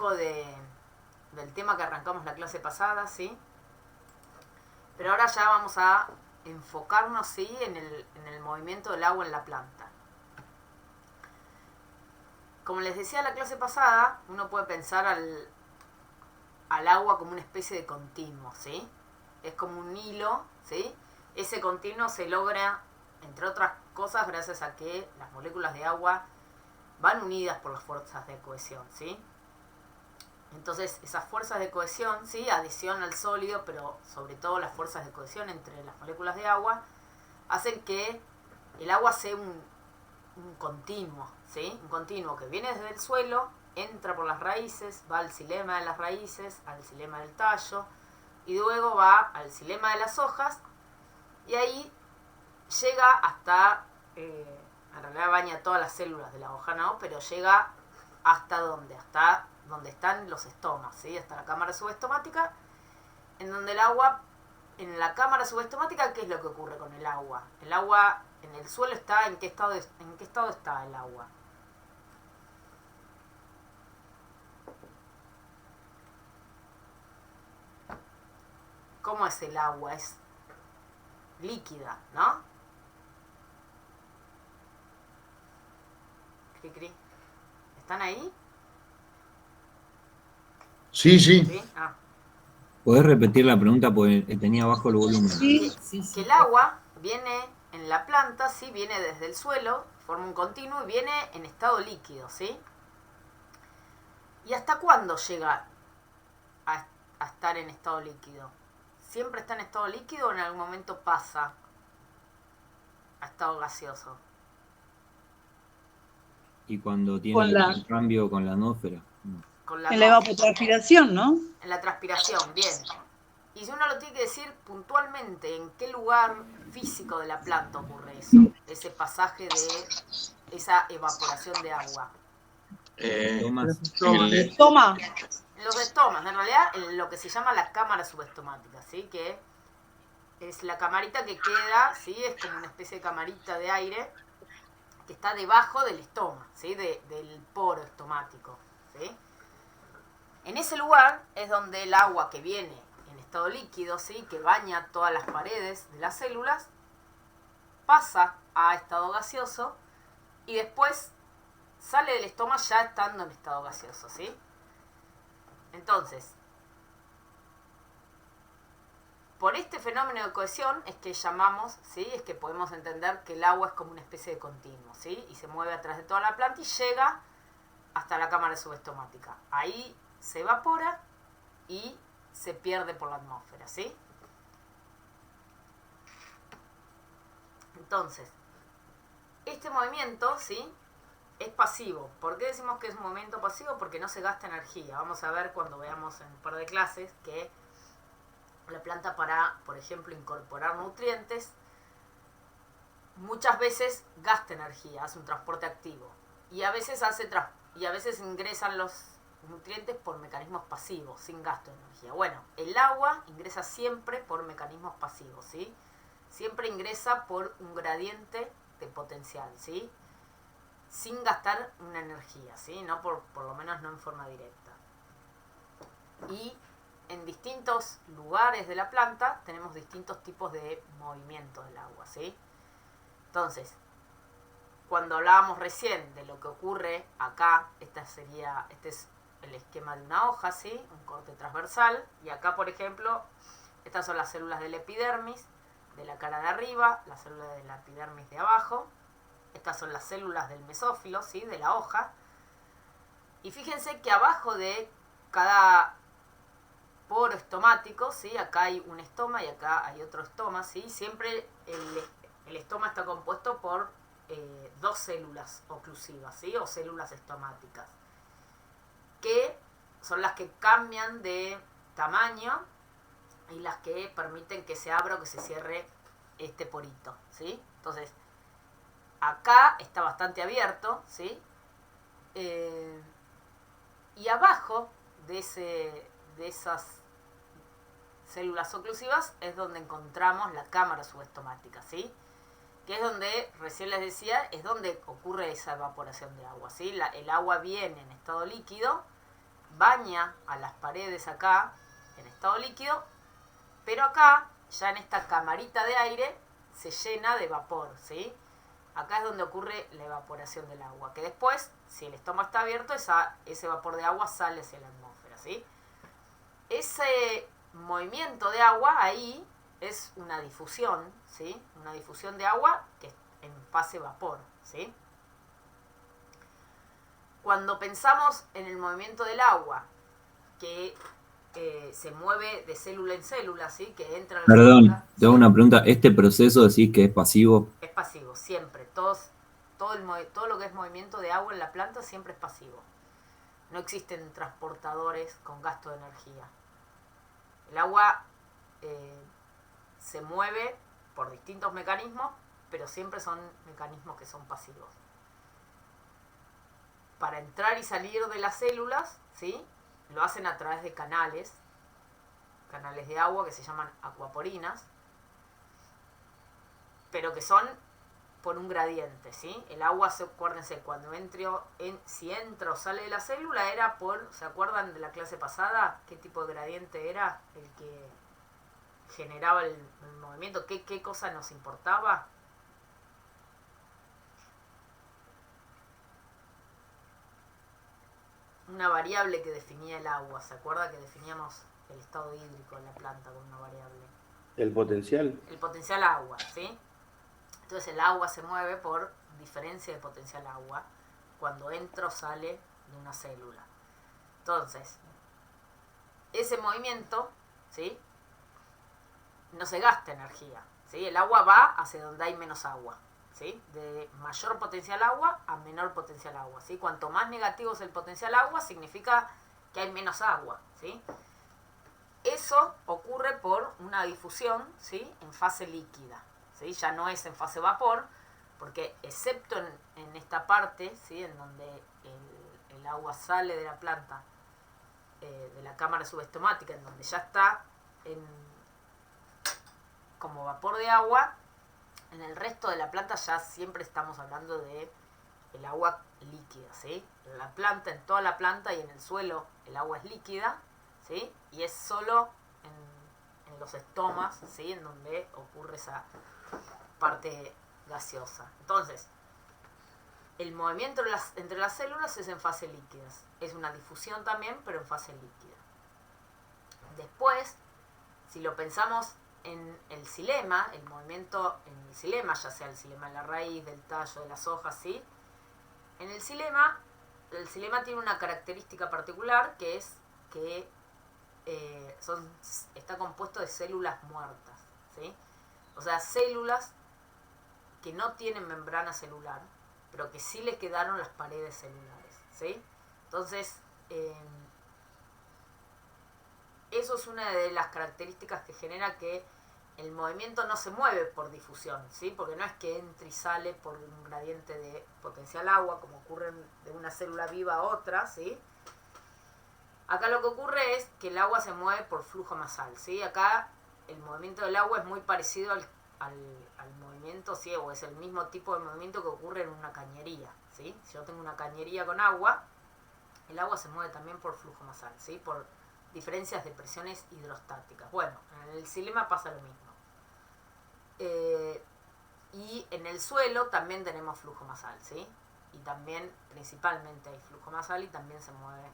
poco del tema que arrancamos la clase pasada, ¿sí? Pero ahora ya vamos a enfocarnos, ¿sí? en el movimiento del agua en la planta. Como les decía la clase pasada, uno puede pensar al agua como una especie de continuo, ¿sí? Es como un hilo, ¿sí? Ese continuo se logra, entre otras cosas, gracias a que las moléculas de agua van unidas por las fuerzas de cohesión, ¿sí? Entonces, esas fuerzas de cohesión, ¿sí? Adición al sólido, pero sobre todo las fuerzas de cohesión entre las moléculas de agua, hacen que el agua sea un continuo, ¿sí? Un continuo que viene desde el suelo, entra por las raíces, va al xilema de las raíces, al xilema del tallo, y luego va al xilema de las hojas, y ahí llega hasta, en realidad baña todas las células de la hoja, ¿no? Pero llega hasta donde están los estomas, ¿sí? Hasta la cámara subestomática, en donde el agua, en la cámara subestomática, ¿qué es lo que ocurre con el agua? El agua en el suelo está, ¿en qué estado está el agua? ¿Cómo es el agua? Es líquida, ¿no? Cri, cri. ¿Están ahí? Sí, sí. ¿Sí? Ah. ¿Podés repetir la pregunta? Porque tenía bajo el volumen. Que, que el agua viene en la planta, ¿sí? Viene desde el suelo, forma un continuo y viene en estado líquido, ¿sí? ¿Y hasta cuándo llega a estar en estado líquido? ¿Siempre está en estado líquido o en algún momento pasa a estado gaseoso? Y cuando tiene Con el la, intercambio con la atmósfera. Con la en la atmósfera, evapotranspiración, ¿no? en la transpiración, bien. Y si uno lo tiene que decir puntualmente, ¿en qué lugar físico de la planta ocurre eso? Ese pasaje de esa evaporación de agua. Tomas. Toma. En los estomas, en realidad en lo que se llama la cámara subestomática, ¿sí? Que es la camarita que queda, ¿sí? Es como una especie de camarita de aire que está debajo del estoma, ¿sí? Del poro estomático, ¿sí? En ese lugar es donde el agua que viene en estado líquido, ¿sí? Que baña todas las paredes de las células, pasa a estado gaseoso y después sale del estoma ya estando en estado gaseoso, ¿sí? Entonces, por este fenómeno de cohesión es que llamamos, ¿sí? Es que podemos entender que el agua es como una especie de continuo, ¿sí? Y se mueve a través de toda la planta y llega hasta la cámara subestomática. Ahí se evapora y se pierde por la atmósfera, ¿sí? Entonces, este movimiento, ¿sí? Es pasivo. ¿Por qué decimos que es un movimiento pasivo? Porque no se gasta energía. Vamos a ver cuando veamos en un par de clases que la planta, para, por ejemplo, incorporar nutrientes, muchas veces gasta energía, hace un transporte activo. Y a veces ingresan los nutrientes por mecanismos pasivos, sin gasto de energía. Bueno, el agua ingresa siempre por mecanismos pasivos, ¿sí? Siempre ingresa por un gradiente de potencial, ¿sí? Sin gastar una energía, ¿sí? No por lo menos no en forma directa. Y en distintos lugares de la planta tenemos distintos tipos de movimiento del agua, ¿sí? Entonces, cuando hablábamos recién de lo que ocurre acá, este es el esquema de una hoja, ¿sí? Un corte transversal. Y acá, por ejemplo, estas son las células del epidermis, de la cara de arriba, las células de la epidermis de abajo. Estas son las células del mesófilo, ¿sí? De la hoja. Y fíjense que abajo de cada poro estomático, ¿sí? Acá hay un estoma y acá hay otro estoma, ¿sí? Siempre el estoma está compuesto por dos células oclusivas, ¿sí? O células estomáticas, que son las que cambian de tamaño y las que permiten que se abra o que se cierre este porito, ¿sí? Entonces, acá está bastante abierto, ¿sí? Y abajo de esas células oclusivas es donde encontramos la cámara subestomática, ¿sí? Que es donde, recién les decía, es donde ocurre esa evaporación de agua, ¿sí? El agua viene en estado líquido baña a las paredes acá en estado líquido, pero acá, ya en esta camarita de aire, se llena de vapor, ¿sí? Acá es donde ocurre la evaporación del agua, que después, si el estómago está abierto, ese vapor de agua sale hacia la atmósfera, ¿sí? Ese movimiento de agua ahí es una difusión, ¿sí? Una difusión de agua que es en fase vapor, ¿sí? Cuando pensamos en el movimiento del agua, que se mueve de célula en célula, ¿sí? Que entra en la Perdón, célula, te hago ¿sí? una pregunta. ¿Este proceso decís que es pasivo? Es pasivo, siempre. Todo lo que es movimiento de agua en la planta siempre es pasivo. No existen transportadores con gasto de energía. El agua se mueve por distintos mecanismos, pero siempre son mecanismos que son pasivos. Para entrar y salir de las células, ¿sí? Lo hacen a través de canales de agua que se llaman acuaporinas, pero que son por un gradiente, ¿sí? El agua, acuérdense, si entra o sale de la célula era ¿se acuerdan de la clase pasada? ¿Qué tipo de gradiente era el que generaba el movimiento? ¿Qué cosa nos importaba? Una variable que definía el agua. ¿Se acuerda que definíamos el estado hídrico en la planta con una variable? El potencial. El potencial agua, ¿sí? Entonces el agua se mueve por diferencia de potencial agua cuando entra o sale de una célula. Entonces, ese movimiento, ¿sí? No se gasta energía, ¿sí? El agua va hacia donde hay menos agua, ¿sí? De mayor potencial agua a menor potencial agua, ¿sí? Cuanto más negativo es el potencial agua, significa que hay menos agua, ¿sí? Eso ocurre por una difusión, ¿sí? En fase líquida, ¿sí? Ya no es en fase vapor, porque excepto en esta parte, ¿sí? En donde el agua sale de la planta, de la cámara subestomática, en donde ya está como vapor de agua, en el resto de la planta ya siempre estamos hablando de el agua líquida, ¿sí? En la planta, en toda la planta y en el suelo, el agua es líquida, ¿sí? Y es solo en los estomas, ¿sí? En donde ocurre esa parte gaseosa. Entonces, el movimiento entre las células es en fase líquida. Es una difusión también, pero en fase líquida. Después, si lo pensamos en el xilema, el movimiento en el xilema, ya sea el xilema de la raíz, del tallo, de las hojas, ¿sí? En el xilema tiene una característica particular, que es que está compuesto de células muertas, ¿sí? O sea, células que no tienen membrana celular, pero que sí le quedaron las paredes celulares, ¿sí? Entonces, eso es una de las características que genera que el movimiento no se mueve por difusión, ¿sí? Porque no es que entre y sale por un gradiente de potencial agua, como ocurre de una célula viva a otra, ¿sí? Acá lo que ocurre es que el agua se mueve por flujo masal, ¿sí? Acá el movimiento del agua es muy parecido al movimiento, ¿sí? O es el mismo tipo de movimiento que ocurre en una cañería, ¿sí? Si yo tengo una cañería con agua, el agua se mueve también por flujo masal, ¿sí? Por diferencias de presiones hidrostáticas. Bueno, en el xilema pasa lo mismo. Y en el suelo también tenemos flujo masal, ¿sí? Y también, principalmente hay flujo masal y también se mueve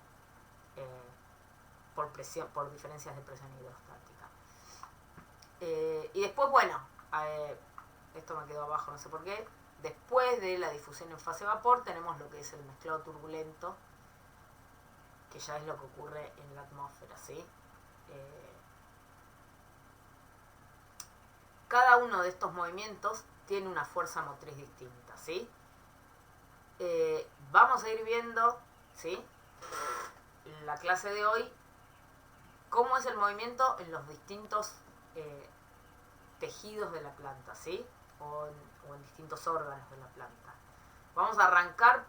por diferencias de presión hidrostática. Y después, bueno, esto me quedó abajo, no sé por qué. Después de la difusión en fase vapor tenemos lo que es el mezclado turbulento, que ya es lo que ocurre en la atmósfera, ¿sí? Cada uno de estos movimientos tiene una fuerza motriz distinta, ¿sí? Vamos a ir viendo, ¿sí? En la clase de hoy, cómo es el movimiento en los distintos tejidos de la planta, ¿sí? O en distintos órganos de la planta. Vamos a arrancar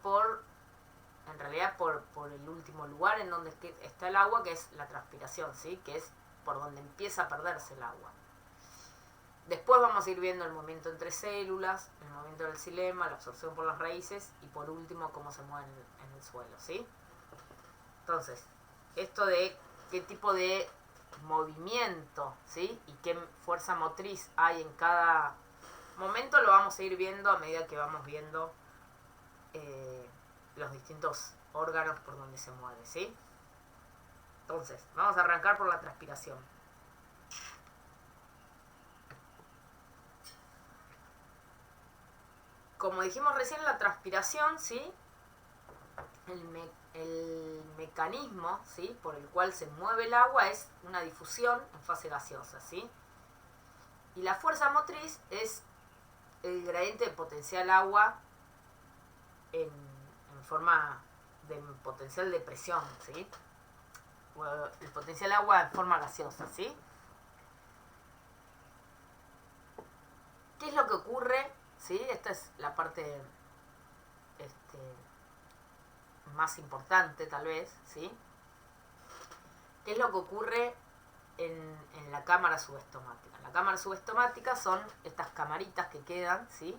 en realidad por el último lugar en donde está el agua, que es la transpiración, ¿sí? Que es por donde empieza a perderse el agua. Después vamos a ir viendo el movimiento entre células, el movimiento del xilema, la absorción por las raíces y por último cómo se mueve en el suelo, ¿sí? Entonces, esto de qué tipo de movimiento, ¿sí? Y qué fuerza motriz hay en cada momento lo vamos a ir viendo a medida que vamos viendo los distintos órganos por donde se mueve, ¿sí? Entonces, vamos a arrancar por la transpiración. Como dijimos recién, la transpiración, ¿sí? El mecanismo, ¿sí? Por el cual se mueve el agua es una difusión en fase gaseosa, ¿sí? Y la fuerza motriz es el gradiente de potencial agua en forma de potencial de presión, ¿sí? O el potencial agua en forma gaseosa, ¿sí? ¿Qué es lo que ocurre? ¿Sí? Esta es la parte más importante, tal vez, ¿sí? ¿Qué es lo que ocurre en la cámara subestomática? En la cámara subestomática son estas camaritas que quedan, ¿sí?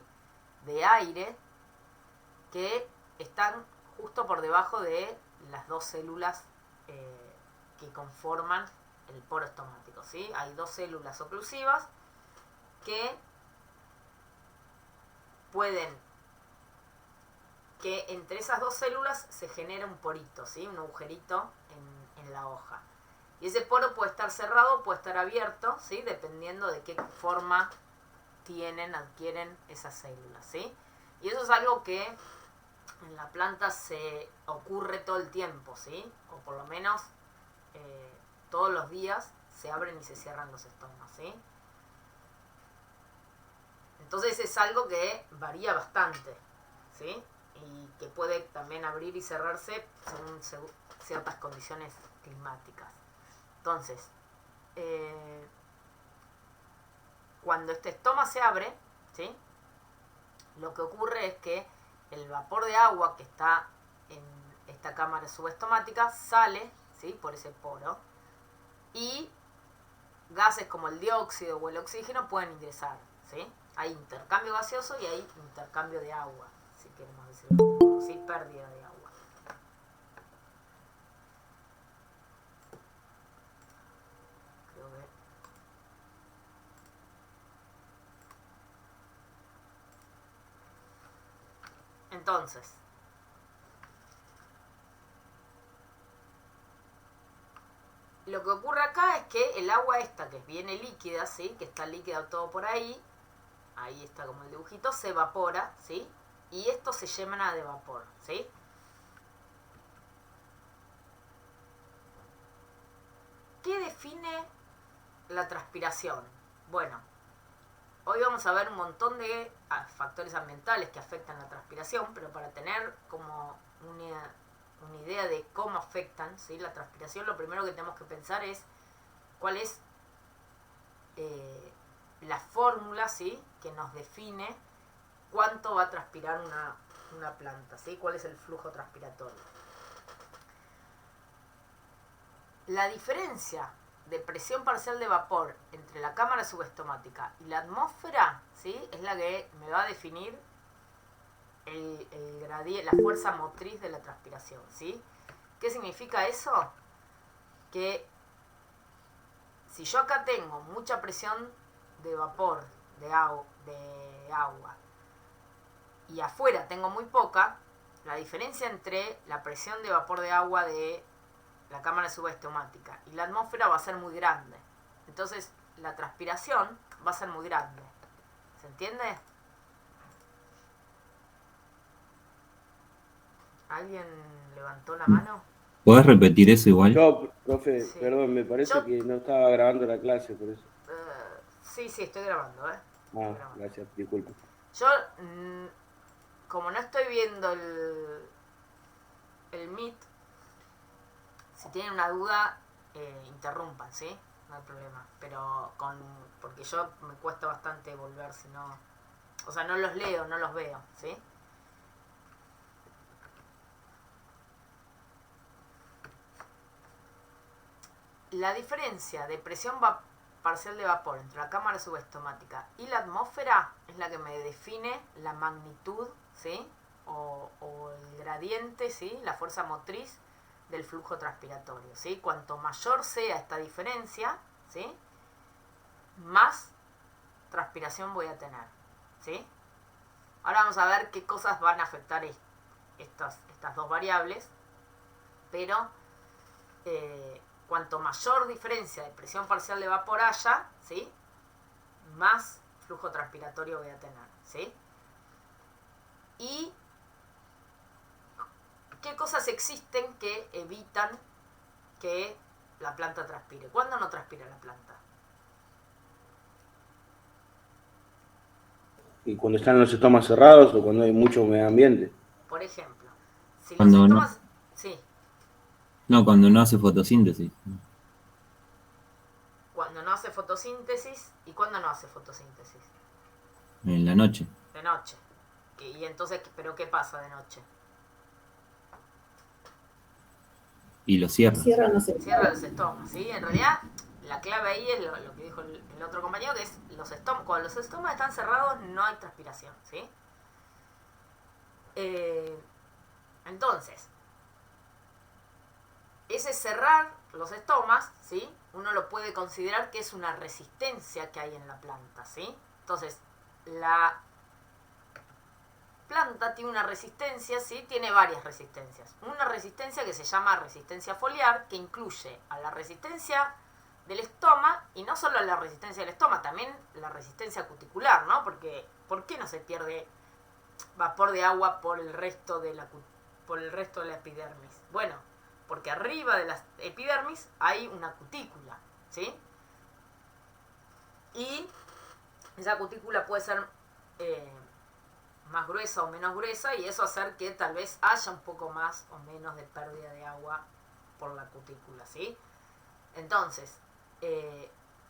De aire que están justo por debajo de las dos células que conforman el poro estomático, ¿sí? Hay dos células oclusivas que que entre esas dos células se genera un porito, ¿sí? Un agujerito en la hoja. Y ese poro puede estar cerrado, puede estar abierto, ¿sí? Dependiendo de qué forma adquieren esas células, ¿sí? Y eso es algo que en la planta se ocurre todo el tiempo, ¿sí? O por lo menos todos los días se abren y se cierran los estomas, ¿sí? Entonces es algo que varía bastante, ¿sí? Y que puede también abrir y cerrarse según ciertas condiciones climáticas. Entonces, cuando este estoma se abre, ¿sí? Lo que ocurre es que el vapor de agua que está en esta cámara subestomática sale, ¿sí? Por ese poro, y gases como el dióxido o el oxígeno pueden ingresar, ¿sí? Hay intercambio gaseoso y hay intercambio de agua, si queremos decirlo, ¿sí? Pérdida de agua. Creo que... Entonces, lo que ocurre acá es que el agua esta que viene líquida, ¿sí? Que está líquida todo por ahí está como el dibujito, se evapora, ¿sí? Y esto se llena de vapor, ¿sí? ¿Qué define la transpiración? Bueno, hoy vamos a ver un montón de factores ambientales que afectan la transpiración, pero para tener como una idea de cómo afectan, ¿sí? La transpiración, lo primero que tenemos que pensar es cuál es la fórmula, ¿sí? Que nos define cuánto va a transpirar una planta, ¿sí? Cuál es el flujo transpiratorio. La diferencia de presión parcial de vapor entre la cámara subestomática y la atmósfera, ¿sí? Es la que me va a definir la fuerza motriz de la transpiración, ¿sí? ¿Qué significa eso? Que si yo acá tengo mucha presión de vapor, de agua, y afuera tengo muy poca, la diferencia entre la presión de vapor de agua de la cámara subestomática y la atmósfera va a ser muy grande. Entonces la transpiración va a ser muy grande. ¿Se entiende? ¿Alguien levantó la mano? ¿Podés repetir eso igual? Yo, profe, Sí. perdón, me parece que no estaba grabando la clase, por eso. Sí, estoy grabando, Estoy grabando. Gracias, disculpe. Yo, como no estoy viendo el Meet, si tienen una duda, interrumpan, ¿sí? No hay problema. Pero porque yo me cuesta bastante volver, si no... O sea, no los leo, no los veo, ¿sí? La diferencia de presión parcial de vapor entre la cámara subestomática y la atmósfera es la que me define la magnitud, ¿sí? O el gradiente, ¿sí? La fuerza motriz del flujo transpiratorio, ¿sí? Cuanto mayor sea esta diferencia, ¿sí? Más transpiración voy a tener, ¿sí? Ahora vamos a ver qué cosas van a afectar estas dos variables, pero cuanto mayor diferencia de presión parcial de vapor haya, ¿sí? Más flujo transpiratorio voy a tener, ¿sí? Y qué cosas existen que evitan que la planta transpire. ¿Cuándo no transpira la planta? Y cuando están los estomas cerrados o cuando hay mucho medio ambiente. Por ejemplo, si los Cuando estomas... Sí, cuando no hace fotosíntesis. cuando no hace fotosíntesis. ¿Y cuándo no hace fotosíntesis? En la noche. De noche. Y entonces, ¿pero qué pasa de noche? Y lo cierra. Cierra los estomas, ¿sí? En realidad, la clave ahí es lo que dijo el otro compañero, que es los estomas. Cuando los estomas están cerrados, no hay transpiración, ¿sí? Entonces, ese cerrar los estomas, ¿sí? Uno lo puede considerar que es una resistencia que hay en la planta, ¿sí? Entonces, la planta tiene una resistencia, ¿sí? Tiene varias resistencias. Una resistencia que se llama resistencia foliar, que incluye a la resistencia del estoma, y no solo la resistencia del estoma, también la resistencia cuticular, ¿no? Porque, ¿por qué no se pierde vapor de agua por el resto de la epidermis? Bueno, porque arriba de la epidermis hay una cutícula, ¿sí? Y esa cutícula puede ser más gruesa o menos gruesa, y eso hacer que tal vez haya un poco más o menos de pérdida de agua por la cutícula, ¿sí? Entonces,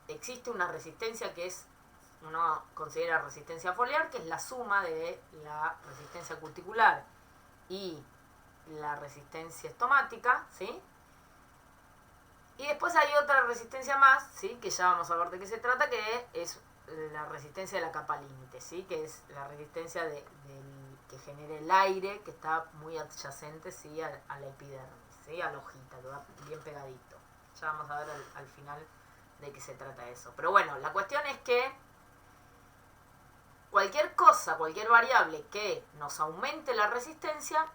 existe una resistencia que uno considera resistencia foliar, que es la suma de la resistencia cuticular y la resistencia estomática, ¿sí? Y después hay otra resistencia más, ¿sí? Que ya vamos a ver de qué se trata, que es la resistencia de la capa límite, ¿sí? Que es la resistencia que genera el aire, que está muy adyacente, ¿sí? a la epidermis, ¿sí? A la hojita, que va bien pegadito. Ya vamos a ver al final de qué se trata eso. Pero bueno, la cuestión es que cualquier cosa, cualquier variable que nos aumente la resistencia,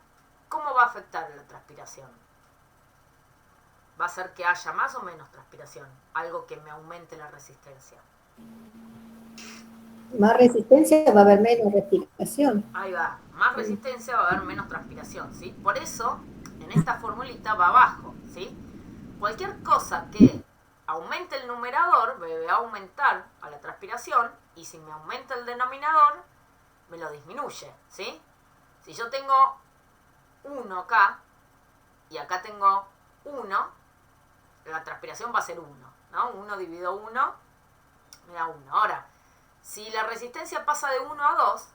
¿cómo va a afectar a la transpiración? Va a hacer que haya más o menos transpiración, algo que me aumente la resistencia. Más resistencia, va a haber menos respiración. Ahí va, más resistencia, va a haber menos transpiración, ¿sí? Por eso, en esta formulita va abajo, ¿sí? Cualquier cosa que aumente el numerador me va a aumentar a la transpiración, y si me aumenta el denominador, me lo disminuye, ¿sí? Si yo tengo 1 acá, y acá tengo 1, la transpiración va a ser 1, ¿no? 1 dividido 1 me da 1. Ahora, si la resistencia pasa de 1 a 2,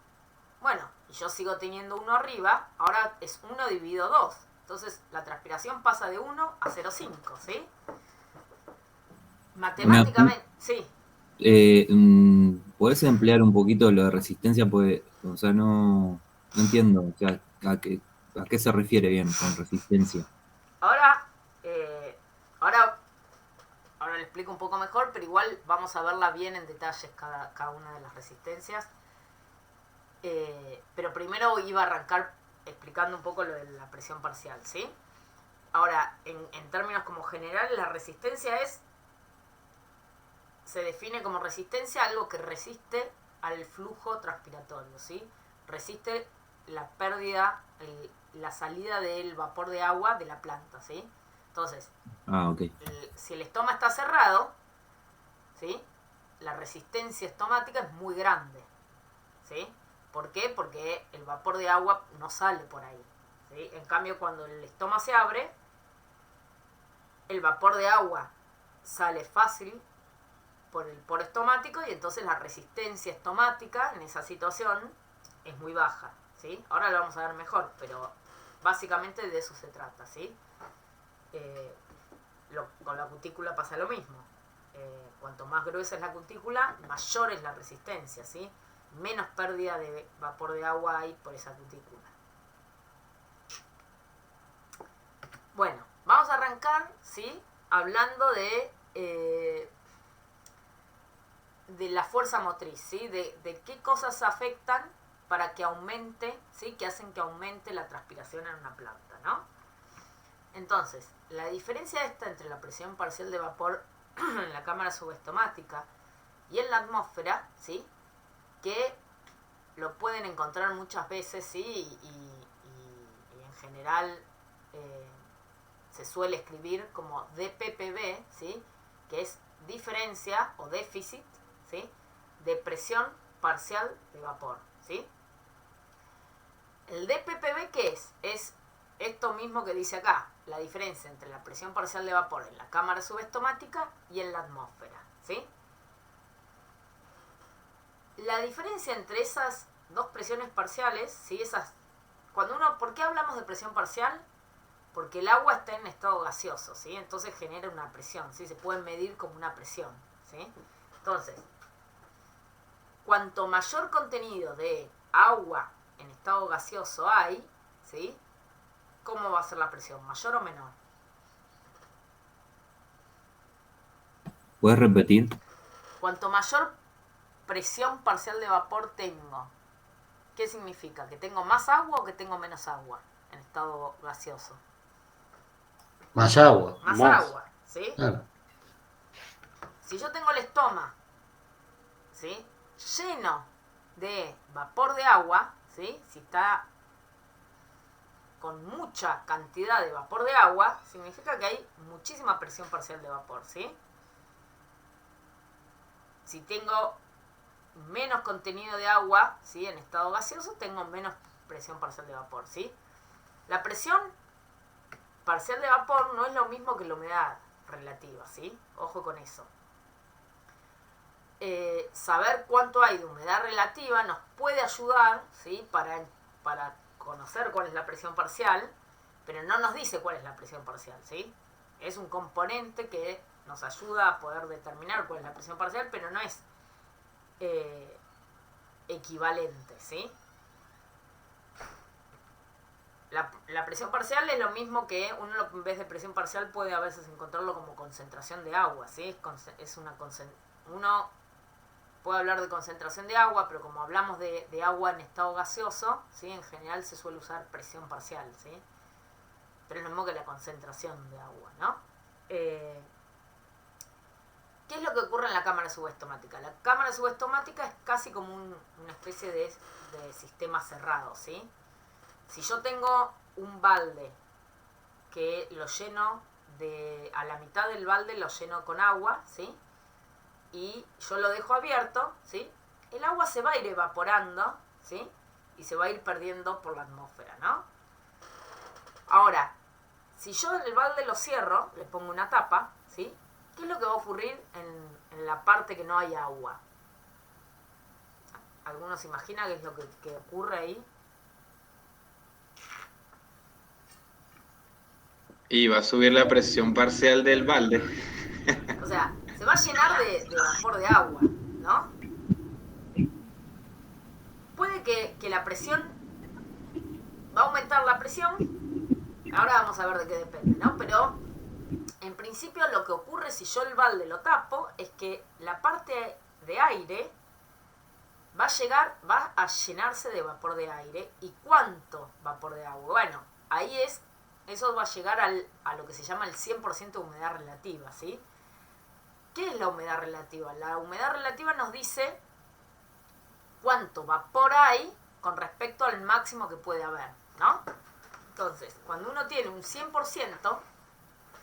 bueno, y yo sigo teniendo 1 arriba, ahora es 1 dividido 2. Entonces, la transpiración pasa de 1 a 0,5, ¿sí? Matemáticamente, sí. ¿Podés emplear un poquito lo de resistencia? Pues, o sea, no entiendo, o sea, a qué se refiere bien con resistencia. Ahora le explico un poco mejor, pero igual vamos a verla bien en detalles cada una de las resistencias. Pero primero iba a arrancar explicando un poco lo de la presión parcial, ¿sí? Ahora, en términos como generales, la resistencia se define como resistencia algo que resiste al flujo transpiratorio, ¿sí? Resiste la pérdida, la salida del vapor de agua de la planta, ¿sí? Entonces, Ok. si el estoma está cerrado, ¿sí? La resistencia estomática es muy grande, ¿sí? ¿Por qué? Porque el vapor de agua no sale por ahí, ¿sí? En cambio, cuando el estoma se abre, el vapor de agua sale fácil por el poro estomático, y entonces la resistencia estomática en esa situación es muy baja, ¿sí? Ahora lo vamos a ver mejor, pero básicamente de eso se trata, ¿sí? Con la cutícula pasa lo mismo. Cuanto más gruesa es la cutícula, mayor es la resistencia, ¿sí? Menos pérdida de vapor de agua hay por esa cutícula. Bueno, arrancar, ¿sí? Hablando de la fuerza motriz, ¿sí? De qué cosas afectan para que aumente, ¿sí? Que hacen que aumente la transpiración en una planta, ¿no? Entonces, la diferencia esta entre la presión parcial de vapor en la cámara subestomática y en la atmósfera, ¿sí? Que lo pueden encontrar muchas veces, ¿sí? Y en general se suele escribir como DPPV, ¿sí? Que es diferencia o déficit, ¿sí? De presión parcial de vapor, ¿sí? El DPPV, ¿qué es? Es esto mismo que dice acá, la diferencia entre la presión parcial de vapor en la cámara subestomática y en la atmósfera, ¿sí? La diferencia entre esas dos presiones parciales, ¿sí? ¿Por qué hablamos de presión parcial? Porque el agua está en estado gaseoso, ¿sí? Entonces genera una presión, ¿sí? Se puede medir como una presión, ¿sí? Entonces, cuanto mayor contenido de agua en estado gaseoso hay, ¿sí? ¿Cómo va a ser la presión? ¿Mayor o menor? ¿Puedes repetir? Cuanto mayor presión parcial de vapor tengo, ¿qué significa? ¿Que tengo más agua o que tengo menos agua en estado gaseoso? Más agua. Más Más. agua, ¿sí? Claro. Si yo tengo el estómago, ¿sí? Lleno de vapor de agua, ¿sí? Si está con mucha cantidad de vapor de agua, significa que hay muchísima presión parcial de vapor, ¿sí? Si tengo menos contenido de agua, ¿sí? En estado gaseoso, tengo menos presión parcial de vapor, ¿sí? La presión parcial de vapor no es lo mismo que la humedad relativa, ¿sí? Ojo con eso. Saber cuánto hay de humedad relativa nos puede ayudar, ¿sí? Para conocer cuál es la presión parcial, pero no nos dice cuál es la presión parcial, ¿sí? Es un componente que nos ayuda a poder determinar cuál es la presión parcial, pero no es equivalente, ¿sí? La presión parcial es lo mismo que uno en vez de presión parcial puede a veces encontrarlo como concentración de agua, ¿sí? Uno puede hablar de concentración de agua, pero como hablamos de agua en estado gaseoso, ¿sí? En general se suele usar presión parcial, ¿sí? Pero es lo mismo que la concentración de agua, ¿no? ¿Qué es lo que ocurre en la cámara subestomática? La cámara subestomática es casi como una especie de sistema cerrado, ¿sí? Si yo tengo un balde que lo lleno a la mitad del balde lo lleno con agua, ¿sí? Y yo lo dejo abierto, ¿sí? El agua se va a ir evaporando, ¿sí? Y se va a ir perdiendo por la atmósfera, ¿no? Ahora, si yo el balde lo cierro, le pongo una tapa, ¿sí? ¿Qué es lo que va a ocurrir en la parte que no hay agua? ¿Algunos se imaginan qué es lo que ocurre ahí? Y va a subir la presión parcial del balde. O sea, se va a llenar de vapor de agua, ¿no? Puede que la presión... Va a aumentar la presión. Ahora vamos a ver de qué depende, ¿no? Pero en principio lo que ocurre si yo el balde lo tapo es que la parte de aire va a llenarse de vapor de aire. ¿Y cuánto vapor de agua? Bueno, eso va a llegar a lo que se llama el 100% de humedad relativa, ¿sí? ¿Qué es la humedad relativa? La humedad relativa nos dice cuánto vapor hay con respecto al máximo que puede haber, ¿no? Entonces, cuando uno tiene un 100%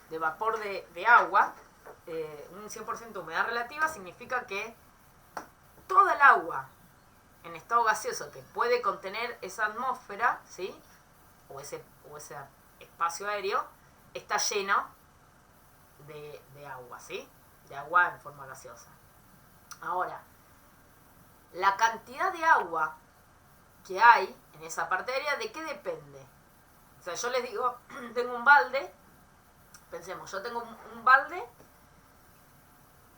de vapor de agua, un 100% de humedad relativa, significa que toda el agua en estado gaseoso que puede contener esa atmósfera, ¿sí? O ese espacio aéreo, está lleno de agua, ¿sí? De agua en forma gaseosa. Ahora, la cantidad de agua que hay en esa parte aérea, ¿de qué depende? O sea, yo les digo, tengo un balde, pensemos, yo tengo un balde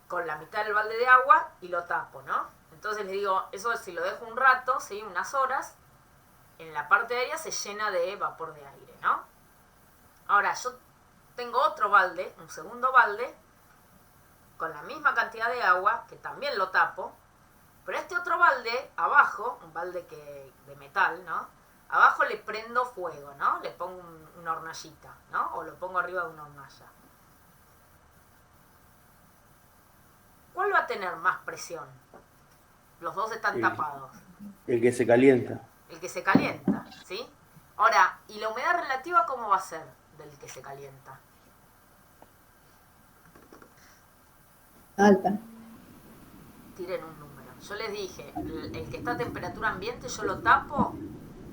con la mitad del balde de agua y lo tapo, ¿no? Entonces les digo, eso si lo dejo un rato, ¿sí? Unas horas, en la parte aérea se llena de vapor de aire, ¿no? Ahora, yo tengo otro balde, un segundo balde, con la misma cantidad de agua, que también lo tapo, pero este otro balde, abajo, un balde de metal, ¿no? Abajo le prendo fuego, ¿no? Le pongo una hornallita, ¿no? O lo pongo arriba de una hornalla. ¿Cuál va a tener más presión? Los dos están tapados. El que se calienta. El que se calienta, ¿sí? Ahora, ¿y la humedad relativa cómo va a ser del que se calienta? Alta. Tiren un número. Yo les dije, el que está a temperatura ambiente yo lo tapo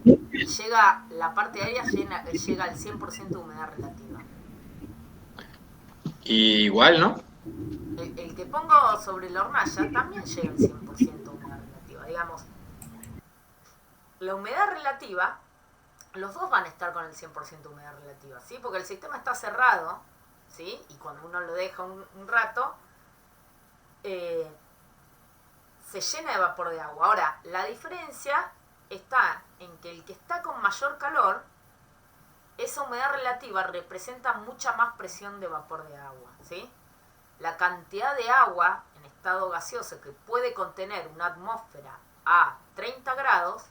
y llega, la parte aérea llega al 100% de humedad relativa. Y igual, ¿no? El que pongo sobre la hornalla también llega al 100% de humedad relativa. Digamos, la humedad relativa, los dos van a estar con el 100% de humedad relativa, ¿sí? Porque el sistema está cerrado, ¿sí? Y cuando uno lo deja un rato, se llena de vapor de agua. Ahora, la diferencia está en que el que está con mayor calor, esa humedad relativa representa mucha más presión de vapor de agua, ¿sí? La cantidad de agua en estado gaseoso que puede contener una atmósfera a 30 grados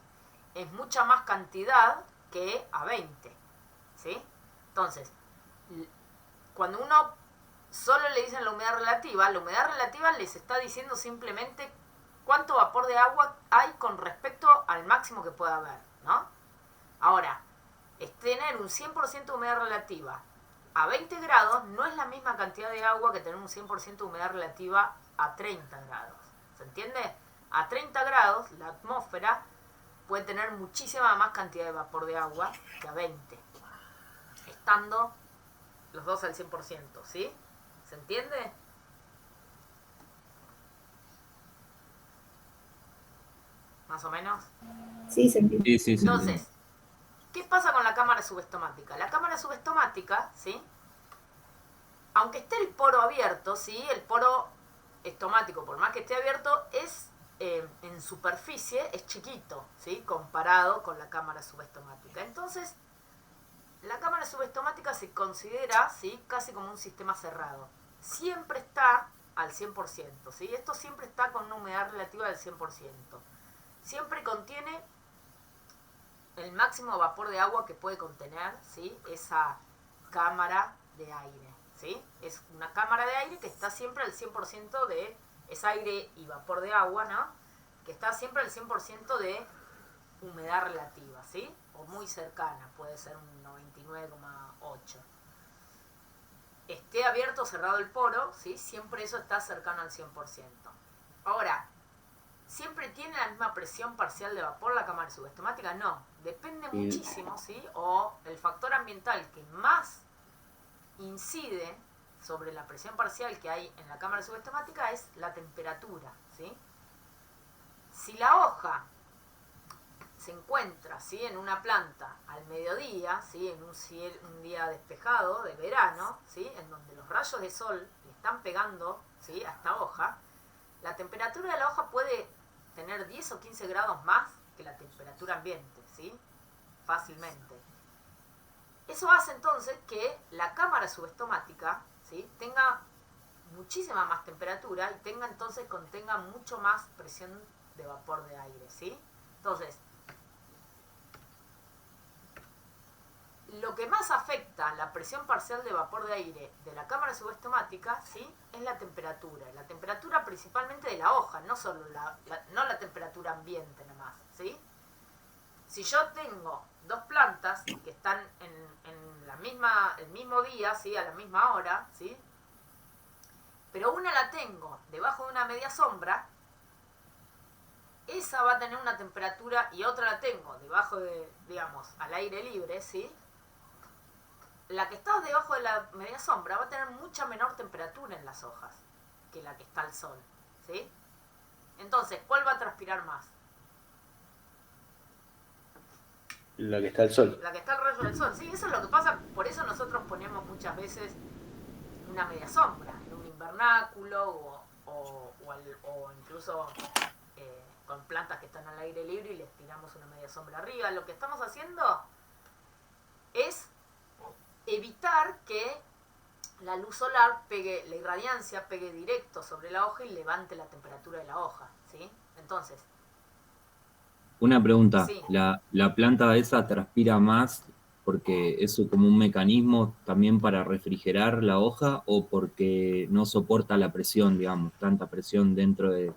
es mucha más cantidad que a 20, ¿sí? Entonces, cuando uno solo le dicen la humedad relativa les está diciendo simplemente cuánto vapor de agua hay con respecto al máximo que pueda haber, ¿no? Ahora, es tener un 100% de humedad relativa a 20 grados no es la misma cantidad de agua que tener un 100% de humedad relativa a 30 grados. ¿Se entiende? A 30 grados la atmósfera puede tener muchísima más cantidad de vapor de agua que a 20, estando los dos al 100%, ¿sí? ¿Se entiende? ¿Más o menos? Sí, se entiende. Sí. Entonces, ¿qué pasa con la cámara subestomática? La cámara subestomática, ¿sí? Aunque esté el poro abierto, ¿sí? El poro estomático, por más que esté abierto, es en superficie es chiquito, ¿sí? Comparado con la cámara subestomática. Entonces, la cámara subestomática se considera, ¿sí? Casi como un sistema cerrado. Siempre está al 100%, ¿sí? Esto siempre está con una humedad relativa del 100%. Siempre contiene el máximo vapor de agua que puede contener, ¿sí? Esa cámara de aire, ¿sí? Es una cámara de aire que está siempre al 100% de... Es aire y vapor de agua, ¿no? Que está siempre al 100% de humedad relativa, ¿sí? O muy cercana, puede ser un 99,8. Esté abierto o cerrado el poro, ¿sí? Siempre eso está cercano al 100%. Ahora, ¿siempre tiene la misma presión parcial de vapor la cámara subestomática? No, depende muchísimo, ¿sí? O el factor ambiental que más incide sobre la presión parcial que hay en la cámara subestomática es la temperatura, ¿sí? Si la hoja se encuentra, ¿sí? En una planta al mediodía, ¿sí? En un día despejado de verano, ¿sí? En donde los rayos de sol le están pegando, ¿sí? A esta hoja, la temperatura de la hoja puede tener 10 o 15 grados más que la temperatura ambiente, ¿sí? Fácilmente. Eso hace entonces que la cámara subestomática, ¿sí? Tenga muchísima más temperatura y contenga mucho más presión de vapor de aire, ¿sí? Entonces, lo que más afecta la presión parcial de vapor de aire de la cámara subestomática, ¿sí? Es la temperatura. La temperatura principalmente de la hoja, no solo no la temperatura ambiente nomás, ¿sí? Si yo tengo dos plantas que están en el mismo día, ¿sí? A la misma hora, ¿sí? Pero una la tengo debajo de una media sombra, esa va a tener una temperatura y otra la tengo debajo de, digamos, al aire libre, ¿sí? La que está debajo de la media sombra va a tener mucha menor temperatura en las hojas que la que está al sol, ¿sí? Entonces, ¿cuál va a transpirar más? La que está al sol. La que está al rayo del sol, sí, eso es lo que pasa, por eso nosotros ponemos muchas veces una media sombra en un invernáculo o incluso con plantas que están al aire libre y les tiramos una media sombra arriba. Lo que estamos haciendo es evitar que la luz solar pegue, la irradiancia pegue directo sobre la hoja y levante la temperatura de la hoja, ¿sí? Entonces, Una pregunta, sí, ¿la planta esa transpira más porque es como un mecanismo también para refrigerar la hoja o porque no soporta la presión, digamos, tanta presión dentro de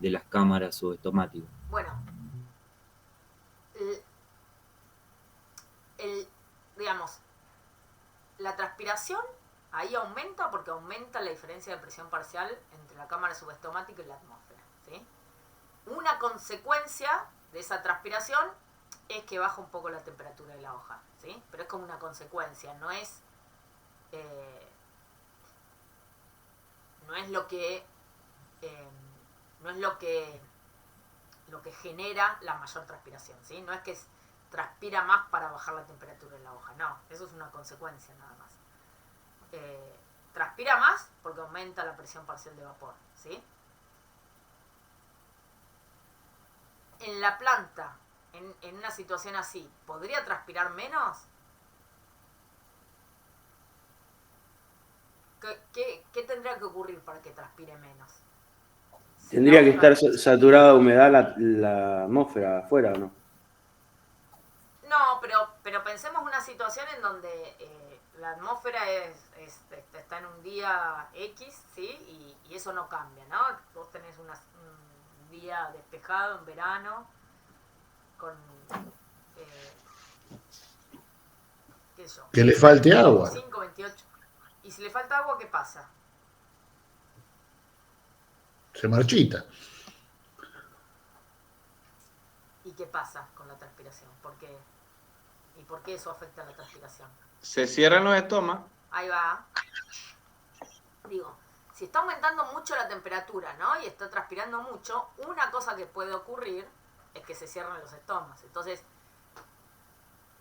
las cámaras subestomáticas? bueno, el, el, digamos, la transpiración ahí aumenta porque aumenta la diferencia de presión parcial entre la cámara subestomática y la atmósfera, ¿sí? Una consecuencia de esa transpiración es que baja un poco la temperatura de la hoja, ¿sí? Pero es como una consecuencia, no es no es lo que eh, no es lo que genera la mayor transpiración, ¿sí? No es que transpira más para bajar la temperatura de la hoja, no, eso es una consecuencia nada más. Transpira más porque aumenta la presión parcial de vapor, ¿sí? En la planta, en una situación así, ¿podría transpirar menos? ¿Qué tendría que ocurrir para que transpire menos? Tendría que estar saturada de humedad la atmósfera afuera, ¿o no? No, pero pensemos una situación en donde la atmósfera está en un día X, ¿sí? Y eso no cambia, ¿no? Vos tenés un día despejado en verano, con, qué sé yo, Que le falte agua. 25, 28. Y si le falta agua, ¿qué pasa? Se marchita. ¿Y qué pasa con la transpiración? ¿Y por qué eso afecta a la transpiración? Se cierran los estomas. Ahí va. Digo, si está aumentando mucho la temperatura, ¿no? Y está transpirando mucho, una cosa que puede ocurrir es que se cierran los estomas. Entonces,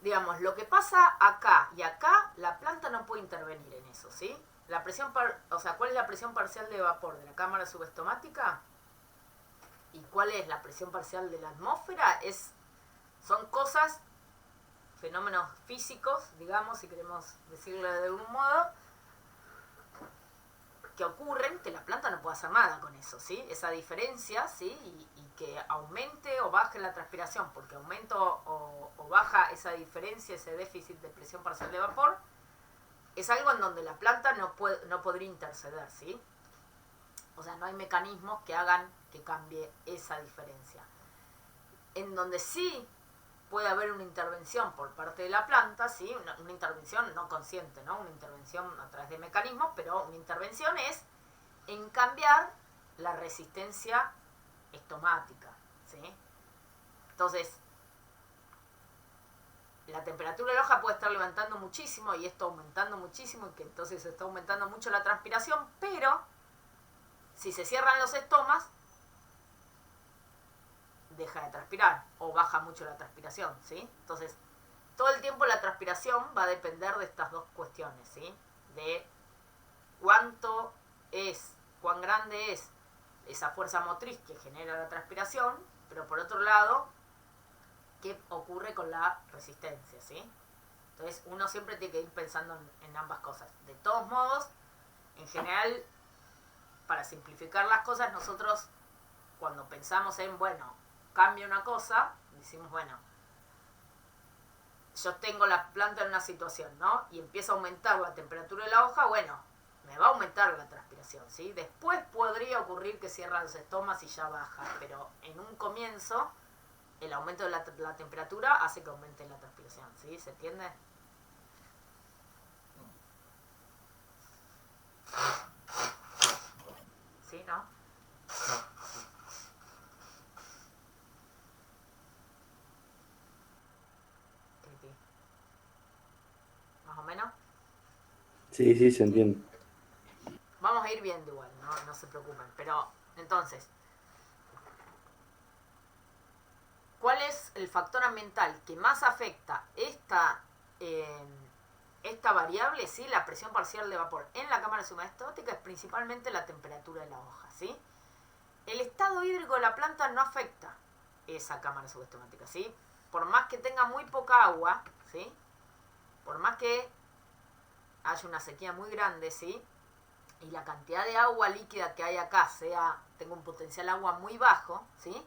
digamos, lo que pasa acá y acá, la planta no puede intervenir en eso, ¿sí? La presión, ¿cuál es la presión parcial de vapor de la cámara subestomática? ¿Y cuál es la presión parcial de la atmósfera? Son cosas, fenómenos físicos, digamos, si queremos decirlo de algún modo, que ocurren que la planta no puede hacer nada con eso, ¿sí? Esa diferencia, ¿sí? Y que aumente o baje la transpiración, porque aumenta o baja esa diferencia, ese déficit de presión parcial de vapor, es algo en donde la planta no podría interceder, ¿sí? O sea, no hay mecanismos que hagan que cambie esa diferencia. En donde sí puede haber una intervención por parte de la planta, ¿sí? Una intervención no consciente, ¿no? Una intervención a través de mecanismos, pero una intervención es en cambiar la resistencia estomática, ¿sí? Entonces, la temperatura de la hoja puede estar levantando muchísimo y esto aumentando muchísimo y que entonces se está aumentando mucho la transpiración, pero si se cierran los estomas, deja de transpirar o baja mucho la transpiración, ¿sí? Entonces, todo el tiempo la transpiración va a depender de estas dos cuestiones, ¿sí? De cuán grande es esa fuerza motriz que genera la transpiración, pero por otro lado, qué ocurre con la resistencia, ¿sí? Entonces, uno siempre tiene que ir pensando en ambas cosas. De todos modos, en general, para simplificar las cosas, nosotros cuando pensamos en, bueno, cambia una cosa, decimos, bueno, yo tengo la planta en una situación, ¿no? Y empieza a aumentar la temperatura de la hoja, bueno, me va a aumentar la transpiración, ¿sí? Después podría ocurrir que cierran los estomas y ya baja, pero en un comienzo el aumento de la temperatura hace que aumente la transpiración, ¿sí? ¿Se entiende? ¿Sí, no? ¿Más o menos? Sí, sí, se entiende. Vamos a ir viendo igual, no se preocupen. Pero, entonces, ¿cuál es el factor ambiental que más afecta esta variable, ¿sí? La presión parcial de vapor en la cámara subestomática? Es principalmente la temperatura de la hoja, ¿sí? El estado hídrico de la planta no afecta esa cámara subestomática, ¿sí? Por más que tenga muy poca agua, ¿sí? Por más que haya una sequía muy grande, ¿sí? Y la cantidad de agua líquida que hay acá tenga un potencial agua muy bajo, ¿sí?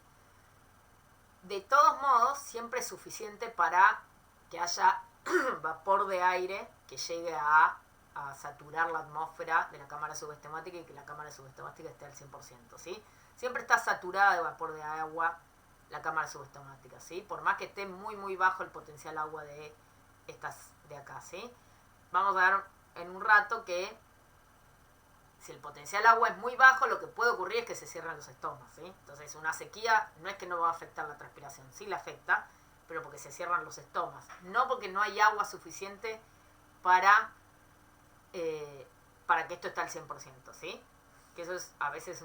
De todos modos, siempre es suficiente para que haya vapor de aire que llegue a saturar la atmósfera de la cámara subestémática y que la cámara subestémática esté al 100%, ¿sí? Siempre está saturada de vapor de agua la cámara subestémática, ¿sí? Por más que esté muy, muy bajo el potencial agua de estas de acá, ¿sí? Vamos a ver en un rato que si el potencial agua es muy bajo, lo que puede ocurrir es que se cierran los estomas, ¿sí? Entonces, una sequía no es que no va a afectar la transpiración, sí la afecta, pero porque se cierran los estomas, no porque no hay agua suficiente para que esto esté al 100%, ¿sí? Que eso es a veces